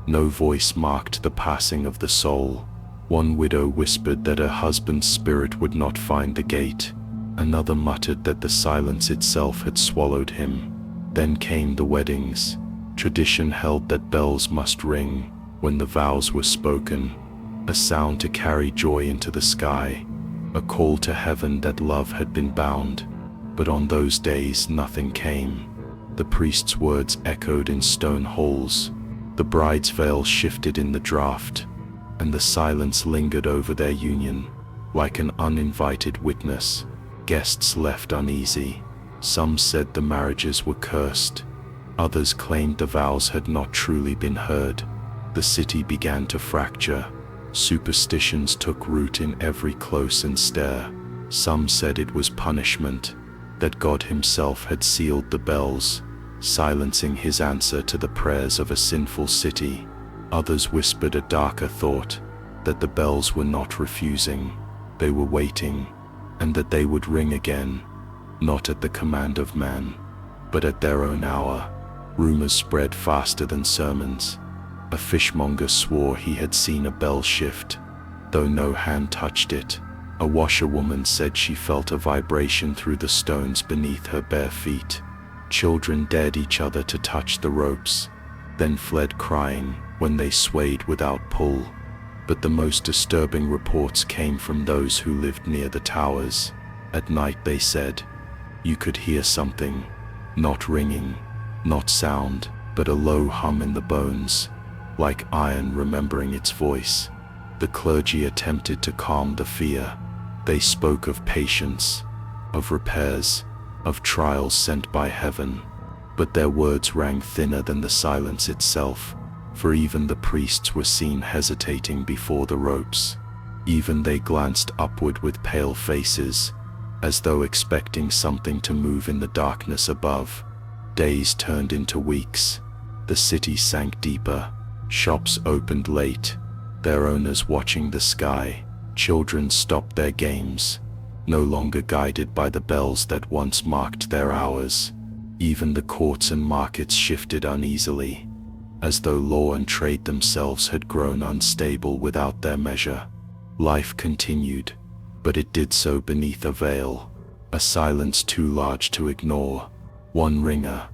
No voice marked the passing of the soul. One widow whispered that her husband's spirit would not find the gate. Another muttered that the silence itself had swallowed him. Then came the weddings. Tradition held that bells must ring when the vows were spoken, a sound to carry joy into the sky, a call to heaven that love had been bound. But on those days nothing came. The priest's words echoed in stone halls. The bride's veil shifted in the draught, and the silence lingered over their union, like an uninvited witness. Guests left uneasy. Some said the marriages were cursed. Others claimed the vows had not truly been heard. The city began to fracture. Superstitions took root in every close and stair. Some said it was punishment, that God himself had sealed the bells, silencing his answer to the prayers of a sinful city. Others whispered a darker thought, that the bells were not refusing, they were waiting, and that they would ring again, not at the command of man, but at their own hour. Rumors spread faster than sermons. A fishmonger swore he had seen a bell shift, though no hand touched it. A washerwoman said she felt a vibration through the stones beneath her bare feet. Children dared each other to touch the ropes, then fled crying when they swayed without pull. But the most disturbing reports came from those who lived near the towers. At night, they said, you could hear something, not ringing, not sound, but a low hum in the bones, like iron remembering its voice. The clergy attempted to calm the fear. They spoke of patience, of repairs, of trials sent by heaven, but their words rang thinner than the silence itself, for even the priests were seen hesitating before the ropes. Even they glanced upward with pale faces, as though expecting something to move in the darkness above. Days turned into weeks. The city sank deeper. Shops opened late, their owners watching the sky. Children stopped their games, no longer guided by the bells that once marked their hours. Even the courts and markets shifted uneasily, as though law and trade themselves had grown unstable without their measure. Life continued, but it did so beneath a veil, a silence too large to ignore. One ringer,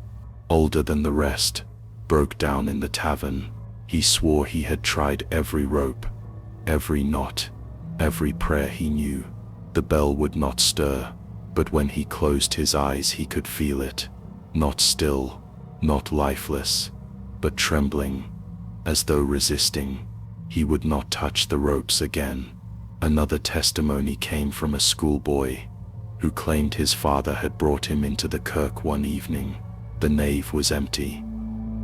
older than the rest, broke down in the tavern. He swore he had tried every rope, every knot, every prayer he knew. The bell would not stir, but when he closed his eyes he could feel it, not still, not lifeless, but trembling, as though resisting. He would not touch the ropes again. Another testimony came from a schoolboy, who claimed his father had brought him into the kirk one evening. The nave was empty.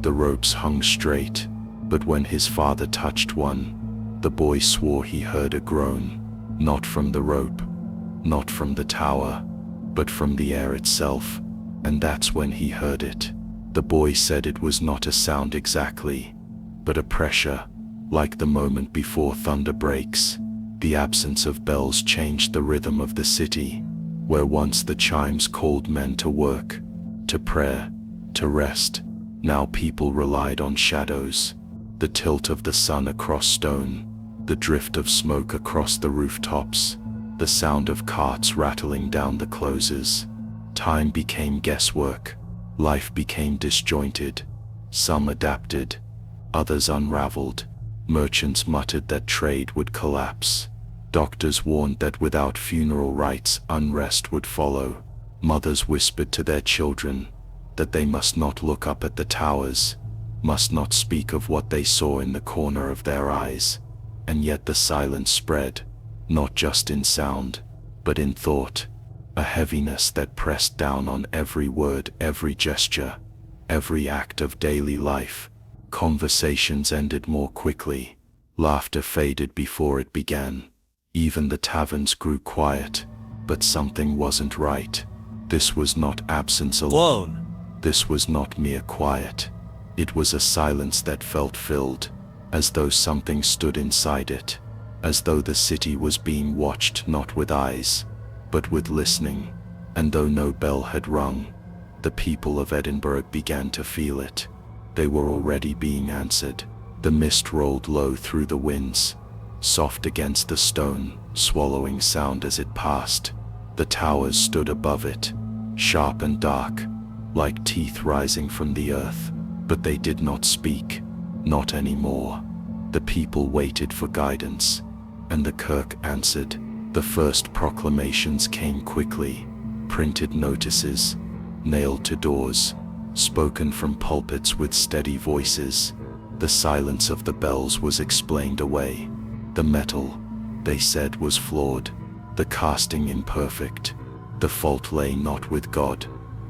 The ropes hung straight, but when his father touched one, the boy swore he heard a groan, not from the rope, not from the tower, but from the air itself, and that's when he heard it. The boy said it was not a sound exactly, but a pressure, like the moment before thunder breaks. The absence of bells changed the rhythm of the city, where once the chimes called men to work, to prayer, to rest. Now people relied on shadows, the tilt of the sun across stone, the drift of smoke across the rooftops, the sound of carts rattling down the closes. Time became guesswork. Life became disjointed. Some adapted, others unraveled. Merchants muttered that trade would collapse. Doctors warned that without funeral rites, unrest would follow. Mothers whispered to their children that they must not look up at the towers, must not speak of what they saw in the corner of their eyes. And yet the silence spread, not just in sound, but in thought, a heaviness that pressed down on every word, every gesture, every act of daily life. Conversations ended more quickly. Laughter faded before it began. Even the taverns grew quiet, but something wasn't right. This was not absence alone. This was not mere quiet. It was a silence that felt filled, as though something stood inside it, as though the city was being watched not with eyes, but with listening. And though no bell had rung, the people of Edinburgh began to feel it. They were already being answered. The mist rolled low through the winds, soft against the stone, swallowing sound as it passed. The towers stood above it, sharp and dark, like teeth rising from the earth. But they did not speak, not anymore. The people waited for guidance, and the kirk answered. The first proclamations came quickly, printed notices, nailed to doors, spoken from pulpits with steady voices. The silence of the bells was explained away. The metal, they said, was flawed, the casting imperfect. The fault lay not with God,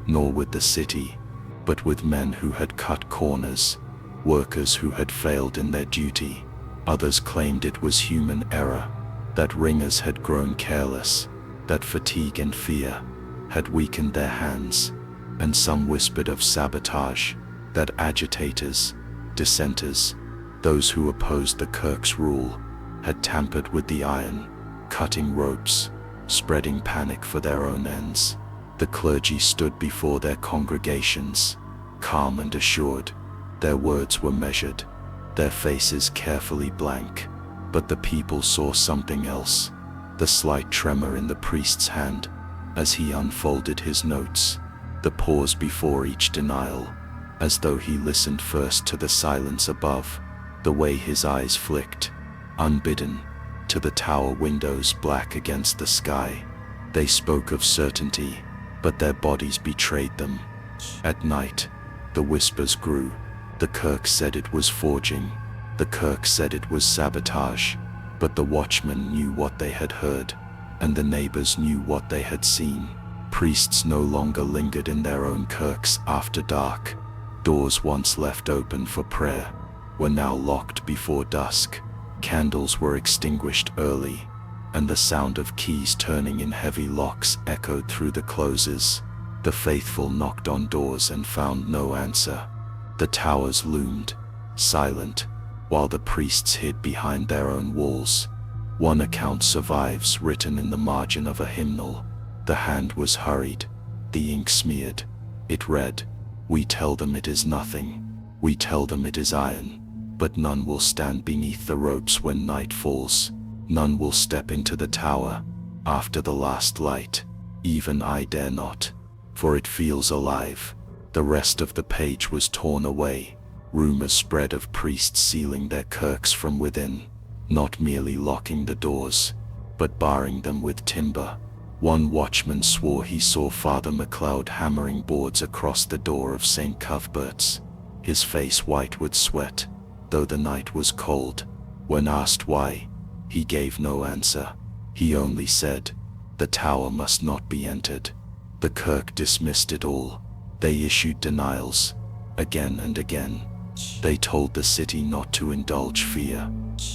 nor with the city, but with men who had cut corners, workers who had failed in their duty. Others claimed it was human error, that ringers had grown careless, that fatigue and fear had weakened their hands. And some whispered of sabotage, that agitators, dissenters, those who opposed the kirk's rule, had tampered with the iron, cutting ropes, spreading panic for their own ends. The clergy stood before their congregations, calm and assured. Their words were measured, their faces carefully blank. But the people saw something else, the slight tremor in the priest's hand as he unfolded his notes, the pause before each denial, as though he listened first to the silence above, the way his eyes flicked, unbidden, to the tower windows black against the sky. They spoke of certainty, but their bodies betrayed them. At night, the whispers grew. The kirk said it was forging. The kirk said it was sabotage. But the watchmen knew what they had heard, and the neighbors knew what they had seen. Priests no longer lingered in their own kirks after dark. Doors once left open for prayer were now locked before dusk. Candles were extinguished early, and the sound of keys turning in heavy locks echoed through the closes. The faithful knocked on doors and found no answer. The towers loomed, silent, while the priests hid behind their own walls. One account survives, written in the margin of a hymnal. The hand was hurried, the ink smeared. It read, "We tell them it is nothing. We tell them it is iron. But none will stand beneath the ropes when night falls. None will step into the tower after the last light. Even I dare not, for it feels alive." The rest of the page was torn away. Rumors spread of priests sealing their kirks from within, not merely locking the doors, but barring them with timber. One watchman swore he saw Father MacLeod hammering boards across the door of St. Cuthbert's, his face white with sweat, though the night was cold. When asked why, he gave no answer. He only said, "The tower must not be entered." The kirk dismissed it all. They issued denials, again and again. They told the city not to indulge fear.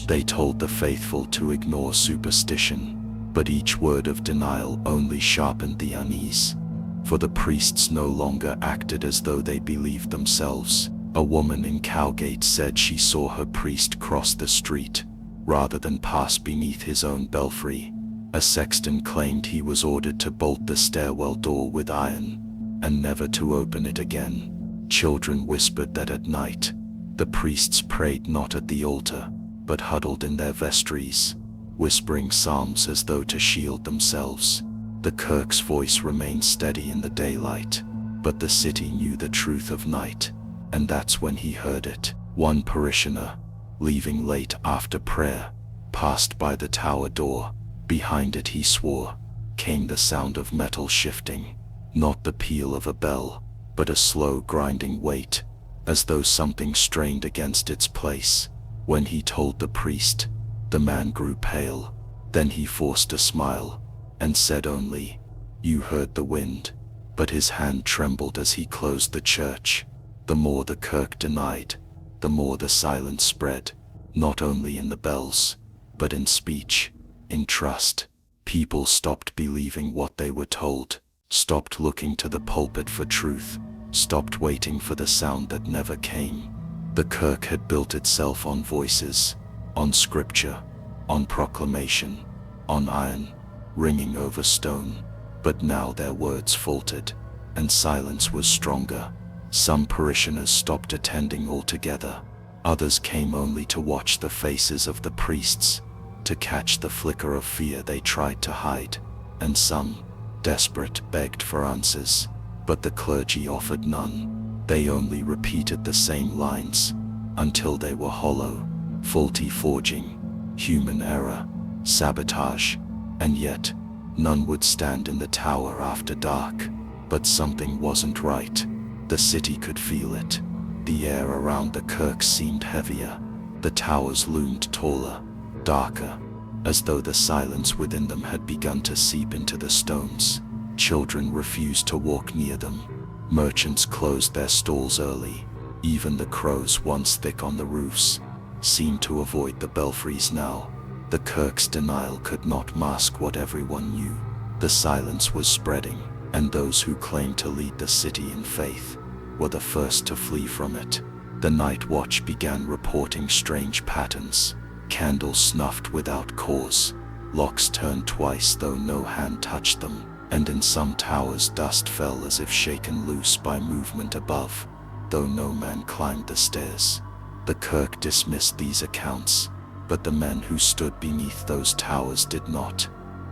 They told the faithful to ignore superstition. But each word of denial only sharpened the unease. For the priests no longer acted as though they believed themselves. A woman in Cowgate said she saw her priest cross the street, rather than pass beneath his own belfry. A sexton claimed he was ordered to bolt the stairwell door with iron, and never to open it again. Children whispered that at night, the priests prayed not at the altar, but huddled in their vestries, whispering psalms as though to shield themselves. The kirk's voice remained steady in the daylight, but the city knew the truth of night, and that's when he heard it. One parishioner, leaving late after prayer, passed by the tower door. Behind it, he swore, came the sound of metal shifting, not the peal of a bell, but a slow grinding weight, as though something strained against its place. When he told the priest, the man grew pale. Then he forced a smile, and said only, "You heard the wind." But his hand trembled as he closed the church. The more the kirk denied, the more the silence spread, not only in the bells, but in speech, in trust. People stopped believing what they were told, stopped looking to the pulpit for truth, stopped waiting for the sound that never came. The kirk had built itself on voices, on scripture, on proclamation, on iron, ringing over stone. But now their words faltered, and silence was stronger. Some parishioners stopped attending altogether. Others came only to watch the faces of the priests, to catch the flicker of fear they tried to hide. And some, desperate, begged for answers. But the clergy offered none. They only repeated the same lines, until they were hollow. Faulty forging, human error, sabotage, and yet none would stand in the tower after dark. But something wasn't right. The city could feel it. The air around the kirk seemed heavier. The towers loomed taller, darker, as though the silence within them had begun to seep into the stones. Children refused to walk near them. Merchants closed their stalls early. Even the crows, once thick on the roofs, seemed to avoid the belfries now. The kirk's denial could not mask what everyone knew. The silence was spreading, and those who claimed to lead the city in faith were the first to flee from it. The night watch began reporting strange patterns. Candles snuffed without cause. Locks turned twice though no hand touched them. And in some towers dust fell as if shaken loose by movement above, though no man climbed the stairs. The kirk dismissed these accounts, but the men who stood beneath those towers did not.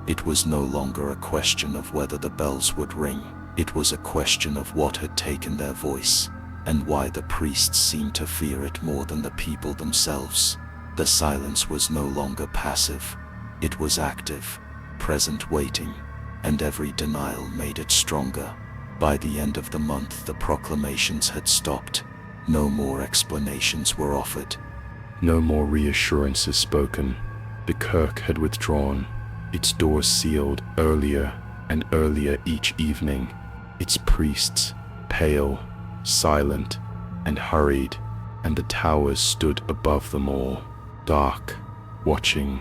It was no longer a question of whether the bells would ring. It was a question of what had taken their voice, and why the priests seemed to fear it more than the people themselves. The silence was no longer passive. It was active, present, waiting, and every denial made it stronger. By the end of the month, the proclamations had stopped. No more explanations were offered. No more reassurances spoken. The kirk had withdrawn, its doors sealed earlier and earlier each evening. Its priests, pale, silent, and hurried, and the towers stood above them all, dark, watching,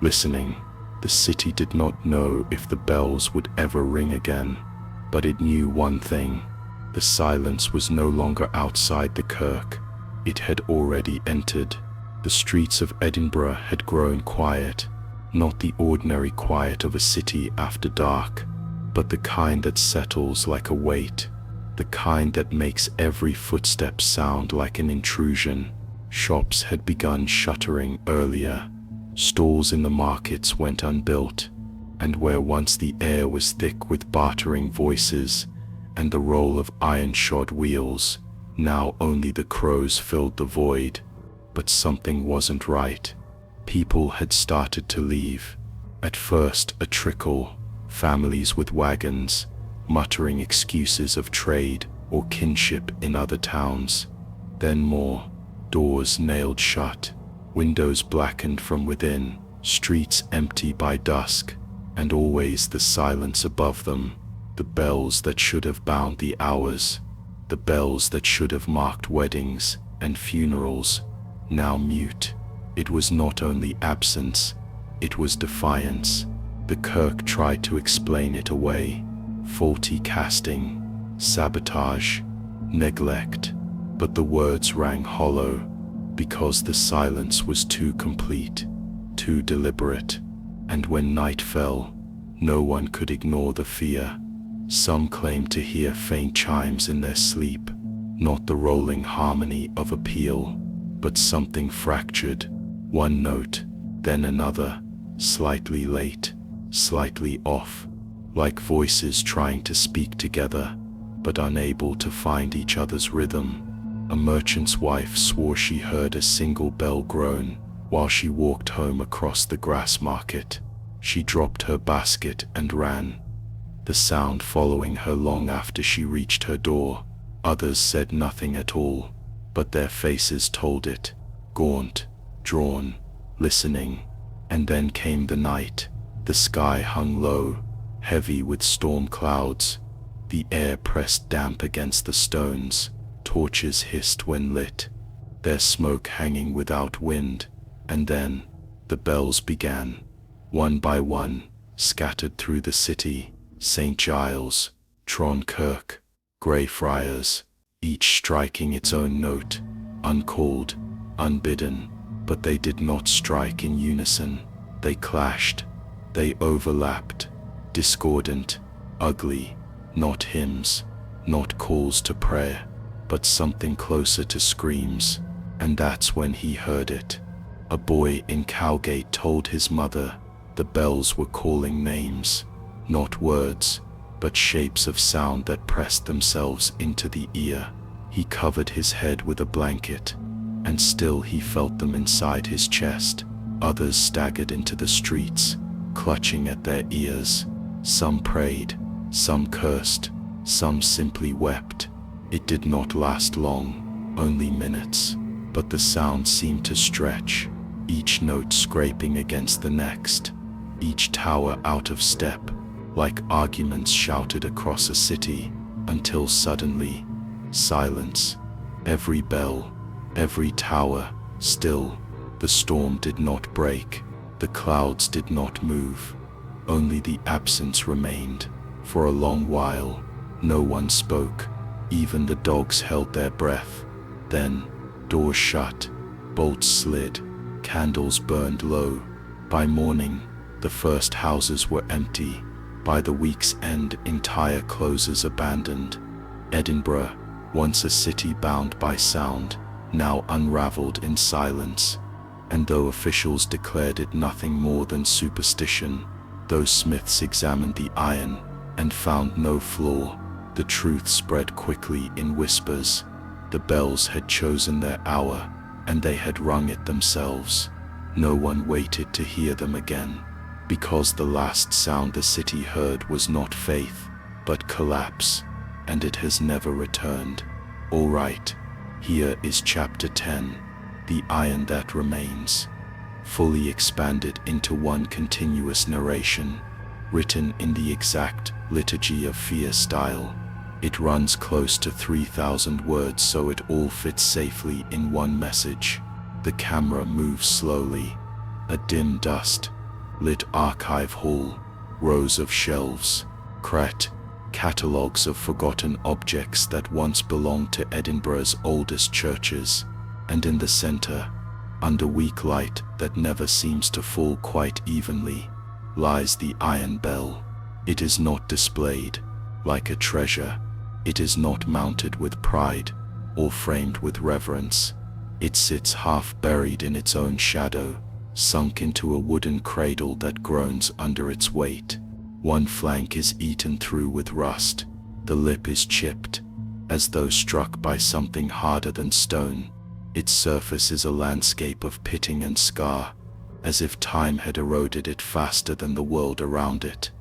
listening. The city did not know if the bells would ever ring again, but it knew one thing. The silence was no longer outside the kirk. It had already entered. The streets of Edinburgh had grown quiet, not the ordinary quiet of a city after dark, but the kind that settles like a weight, the kind that makes every footstep sound like an intrusion. Shops had begun shuttering earlier. Stalls in the markets went unbuilt, and where once the air was thick with bartering voices and the roll of iron-shod wheels, now only the crows filled the void. But something wasn't right. People had started to leave. At first a trickle, families with wagons, muttering excuses of trade or kinship in other towns. Then more, doors nailed shut, windows blackened from within, streets empty by dusk, and always the silence above them. The bells that should have bound the hours, the bells that should have marked weddings and funerals, now mute. It was not only absence, it was defiance. The kirk tried to explain it away. Faulty casting, sabotage, neglect. But the words rang hollow, because the silence was too complete, too deliberate. And when night fell, no one could ignore the fear. Some claimed to hear faint chimes in their sleep, not the rolling harmony of a peal, but something fractured, one note, then another, slightly late, slightly off, like voices trying to speak together, but unable to find each other's rhythm. A merchant's wife swore she heard a single bell groan while she walked home across the grass market. She dropped her basket and ran, the sound following her long after she reached her door. Others said nothing at all, but their faces told it, gaunt, drawn, listening. And then came the night. The sky hung low, heavy with storm clouds. The air pressed damp against the stones. Torches hissed when lit, their smoke hanging without wind. And then, the bells began, one by one, scattered through the city. St. Giles, Tron Kirk, Greyfriars, each striking its own note, uncalled, unbidden. But they did not strike in unison. They clashed, they overlapped, discordant, ugly. Not hymns, not calls to prayer, but something closer to screams. And that's when he heard it. A boy in Cowgate told his mother the bells were calling names, not words, but shapes of sound that pressed themselves into the ear. He covered his head with a blanket, and still he felt them inside his chest. Others staggered into the streets, clutching at their ears. Some prayed, some cursed, some simply wept. It did not last long, only minutes, but the sound seemed to stretch, each note scraping against the next, each tower out of step, like arguments shouted across a city, until suddenly, silence. Every bell, every tower, still. The storm did not break, the clouds did not move, only the absence remained. For a long while, no one spoke, even the dogs held their breath. Then, doors shut, bolts slid, candles burned low. By morning, the first houses were empty. By the week's end, entire closes abandoned. Edinburgh, once a city bound by sound, now unraveled in silence. And though officials declared it nothing more than superstition, those smiths examined the iron and found no flaw. The truth spread quickly in whispers. The bells had chosen their hour, and they had rung it themselves. No one waited to hear them again, because the last sound the city heard was not faith, but collapse, and it has never returned. All right, here is chapter 10, The Iron That Remains, fully expanded into one continuous narration, written in the exact Liturgy of Fear style. It runs close to 3,000 words, so it all fits safely in one message. The camera moves slowly. A dim dust-lit archive hall, rows of shelves, catalogues of forgotten objects that once belonged to Edinburgh's oldest churches. And in the center, under weak light that never seems to fall quite evenly, lies the iron bell. It is not displayed like a treasure. It is not mounted with pride or framed with reverence. It sits half buried in its own shadow, sunk into a wooden cradle that groans under its weight. One flank is eaten through with rust. The lip is chipped, as though struck by something harder than stone. Its surface is a landscape of pitting and scar, as if time had eroded it faster than the world around it.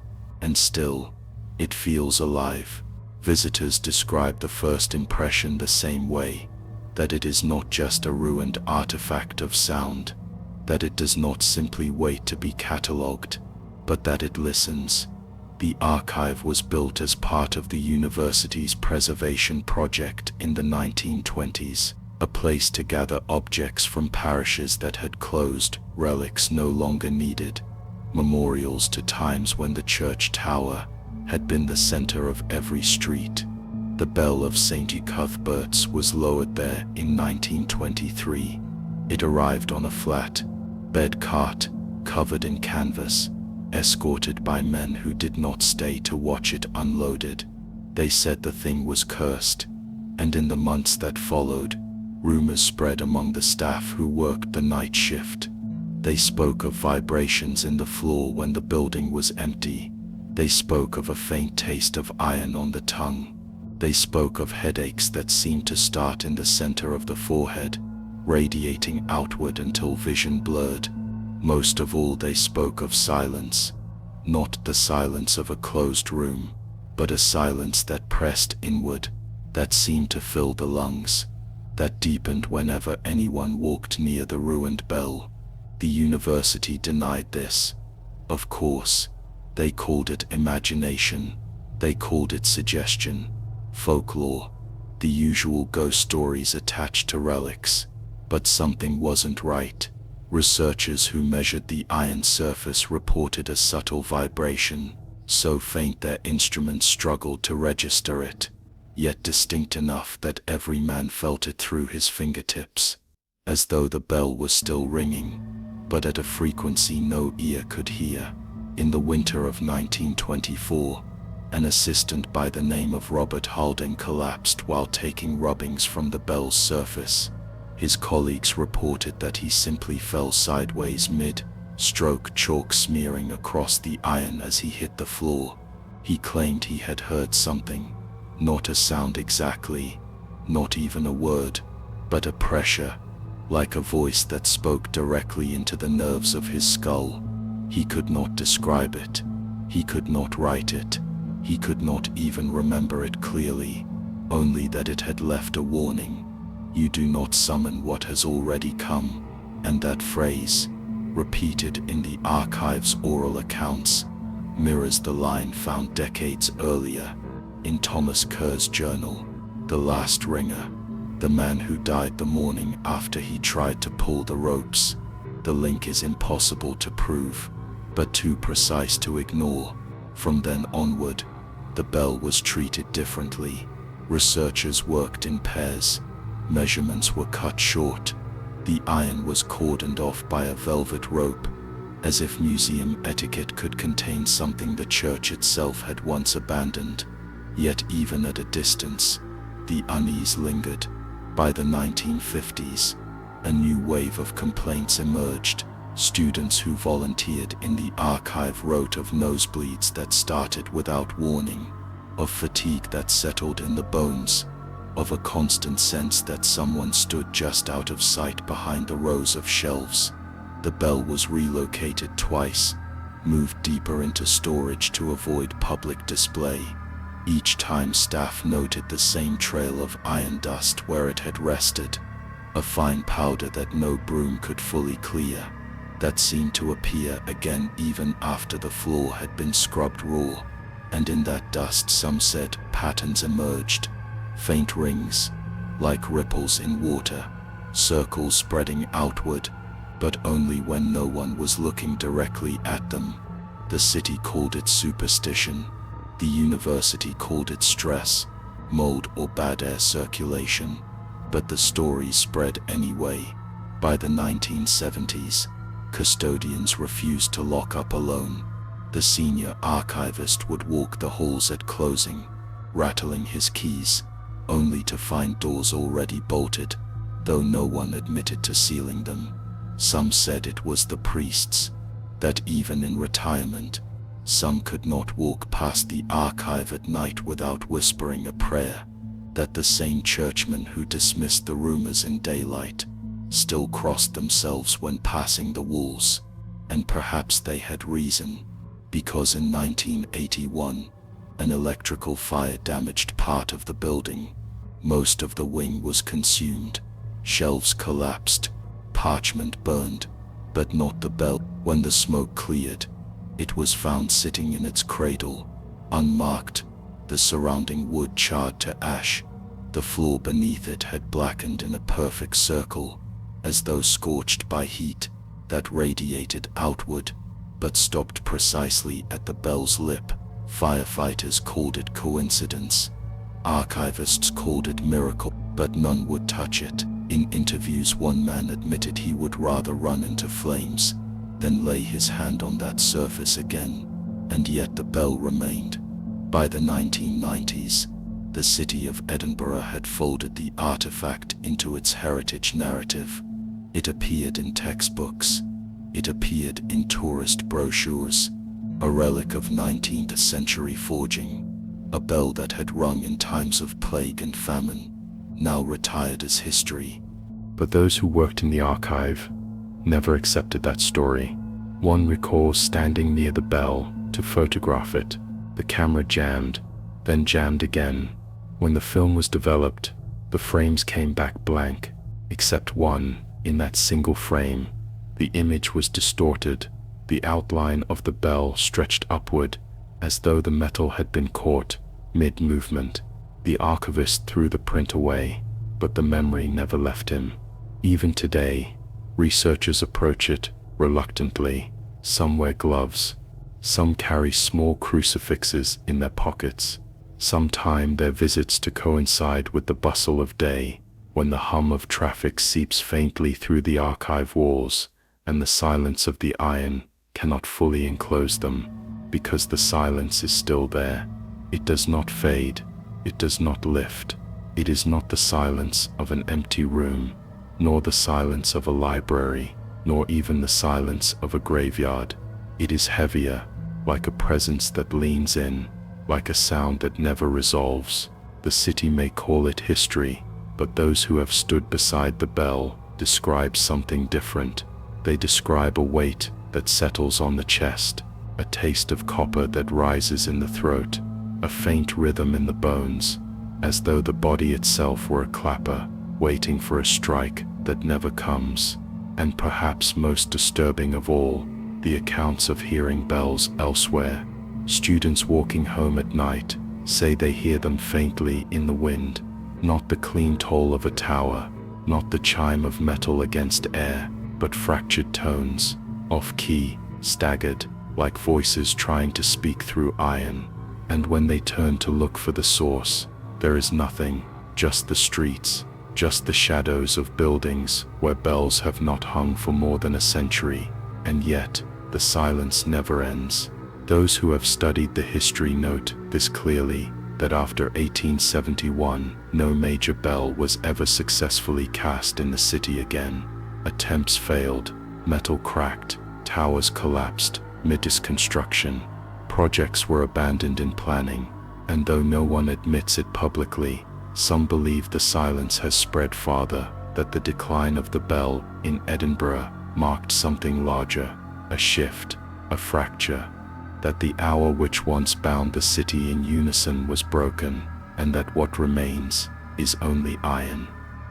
And still, it feels alive. Visitors describe the first impression the same way, that it is not just a ruined artifact of sound, that it does not simply wait to be catalogued, but that it listens. The archive was built as part of the university's preservation project in the 1920s, a place to gather objects from parishes that had closed, relics no longer needed, memorials to times when the church tower had been the center of every street. The bell of St. Cuthbert's was lowered there in 1923. It arrived on a flat bed cart covered in canvas, escorted by men who did not stay to watch it unloaded. They said the thing was cursed, and in the months that followed, rumors spread among the staff who worked the night shift. They spoke of vibrations in the floor when the building was empty. They spoke of a faint taste of iron on the tongue. They spoke of headaches that seemed to start in the center of the forehead, radiating outward until vision blurred. Most of all, they spoke of silence. Not the silence of a closed room, but a silence that pressed inward, that seemed to fill the lungs, that deepened whenever anyone walked near the ruined bell. The university denied this. Of course, they called it imagination, they called it suggestion, folklore, the usual ghost stories attached to relics. But something wasn't right. Researchers who measured the iron surface reported a subtle vibration, so faint their instruments struggled to register it, yet distinct enough that every man felt it through his fingertips, as though the bell was still ringing, but at a frequency no ear could hear. In the winter of 1924, an assistant by the name of Robert Haldane collapsed while taking rubbings from the bell's surface. His colleagues reported that he simply fell sideways mid-stroke, chalk smearing across the iron as he hit the floor. He claimed he had heard something, not a sound exactly, not even a word, but a pressure, like a voice that spoke directly into the nerves of his skull. He could not describe it. He could not write it. He could not even remember it clearly, only that it had left a warning. You do not summon what has already come, and that phrase, repeated in the archive's oral accounts, mirrors the line found decades earlier in Thomas Kerr's journal. The last ringer, the man who died the morning after he tried to pull the ropes. The link is impossible to prove, but too precise to ignore. From then onward, the bell was treated differently. Researchers worked in pairs. Measurements were cut short. The iron was cordoned off by a velvet rope, as if museum etiquette could contain something the church itself had once abandoned. Yet even at a distance, the unease lingered. By the 1950s, a new wave of complaints emerged. Students who volunteered in the archive wrote of nosebleeds that started without warning, of fatigue that settled in the bones, of a constant sense that someone stood just out of sight behind the rows of shelves. The bell was relocated twice, moved deeper into storage to avoid public display. Each time staff noted the same trail of iron dust where it had rested, a fine powder that no broom could fully clear, that seemed to appear again even after the floor had been scrubbed raw. And in that dust, some said, patterns emerged. Faint rings, like ripples in water, circles spreading outward, but only when no one was looking directly at them. The city called it superstition. The university called it stress, mold, or bad air circulation. But the stories spread anyway. By the 1970s, custodians refused to lock up alone. The senior archivist would walk the halls at closing, rattling his keys, only to find doors already bolted, though no one admitted to sealing them. Some said it was the priests, that even in retirement, some could not walk past the archive at night without whispering a prayer, that the same churchmen who dismissed the rumors in daylight still crossed themselves when passing the walls. And perhaps they had reason, because in 1981, an electrical fire damaged part of the building. Most of the wing was consumed. Shelves collapsed, parchment burned, but not the bell. When the smoke cleared, it was found sitting in its cradle, unmarked, the surrounding wood charred to ash. The floor beneath it had blackened in a perfect circle, as though scorched by heat that radiated outward, but stopped precisely at the bell's lip. Firefighters called it coincidence. Archivists called it miracle, but none would touch it. In interviews, one man admitted he would rather run into flames than lay his hand on that surface again, and yet the bell remained. By the 1990s, the city of Edinburgh had folded the artifact into its heritage narrative. It appeared in textbooks. It appeared in tourist brochures. A relic of 19th century forging. A bell that had rung in times of plague and famine, now retired as history. But those who worked in the archive never accepted that story. One recalls standing near the bell to photograph it. The camera jammed, then jammed again. When the film was developed, the frames came back blank, except one. In that single frame, the image was distorted. The outline of the bell stretched upward, as though the metal had been caught mid-movement. The archivist threw the print away, but the memory never left him. Even today, researchers approach it reluctantly. Some wear gloves. Some carry small crucifixes in their pockets. Some time their visits to coincide with the bustle of day, when the hum of traffic seeps faintly through the archive walls, and the silence of the iron cannot fully enclose them, because the silence is still there. It does not fade. It does not lift. It is not the silence of an empty room, nor the silence of a library, nor even the silence of a graveyard. It is heavier, like a presence that leans in, like a sound that never resolves. The city may call it history, but those who have stood beside the bell describe something different. They describe a weight that settles on the chest, a taste of copper that rises in the throat, a faint rhythm in the bones, as though the body itself were a clapper, waiting for a strike that never comes. And perhaps most disturbing of all, the accounts of hearing bells elsewhere. Students walking home at night say they hear them faintly in the wind, not the clean toll of a tower, not the chime of metal against air, but fractured tones, off-key, staggered, like voices trying to speak through iron. And when they turn to look for the source, there is nothing, just the streets, just the shadows of buildings where bells have not hung for more than a century, and yet the silence never ends. Those who have studied the history note this clearly, that after 1871, no major bell was ever successfully cast in the city again. Attempts failed, metal cracked, towers collapsed mid construction. Projects were abandoned in planning, and though no one admits it publicly, some believe the silence has spread farther, that the decline of the bell in Edinburgh marked something larger, a shift, a fracture, that the hour which once bound the city in unison was broken, and that what remains is only iron,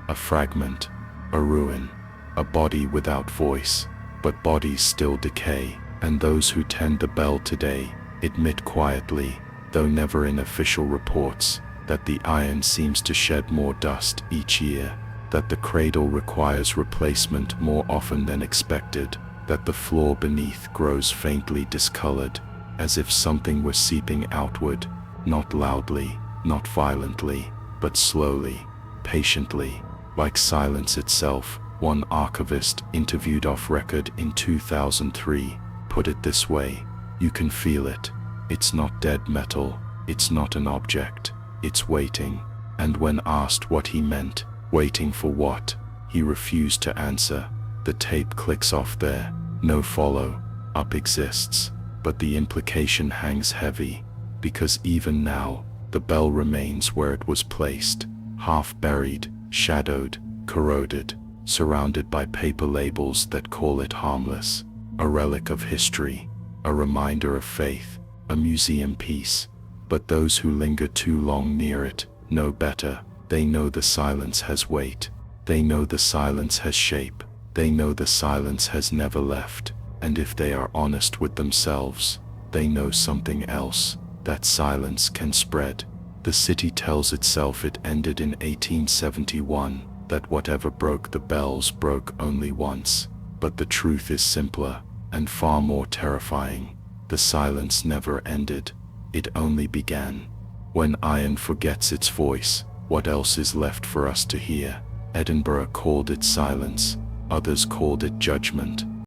a fragment, a ruin, a body without voice, but bodies still decay, and those who tend the bell today admit quietly, though never in official reports, that the iron seems to shed more dust each year, that the cradle requires replacement more often than expected, that the floor beneath grows faintly discolored, as if something were seeping outward, not loudly, not violently, but slowly, patiently, like silence itself. One archivist interviewed off record in 2003 put it this way: "You can feel it. It's not dead metal, it's not an object, it's waiting." And when asked what he meant, waiting for what, he refused to answer. The tape clicks off there, no follow-up exists, but the implication hangs heavy, because even now, the bell remains where it was placed, half buried, shadowed, corroded, surrounded by paper labels that call it harmless, a relic of history, a reminder of faith, a museum piece. But those who linger too long near it know better. They know the silence has weight. They know the silence has shape. They know the silence has never left. And if they are honest with themselves, they know something else, that silence can spread. The city tells itself it ended in 1871, that whatever broke the bells broke only once. But the truth is simpler, and far more terrifying. The silence never ended. It only began. When iron forgets its voice, what else is left for us to hear? Edinburgh called it silence. Others called it judgment.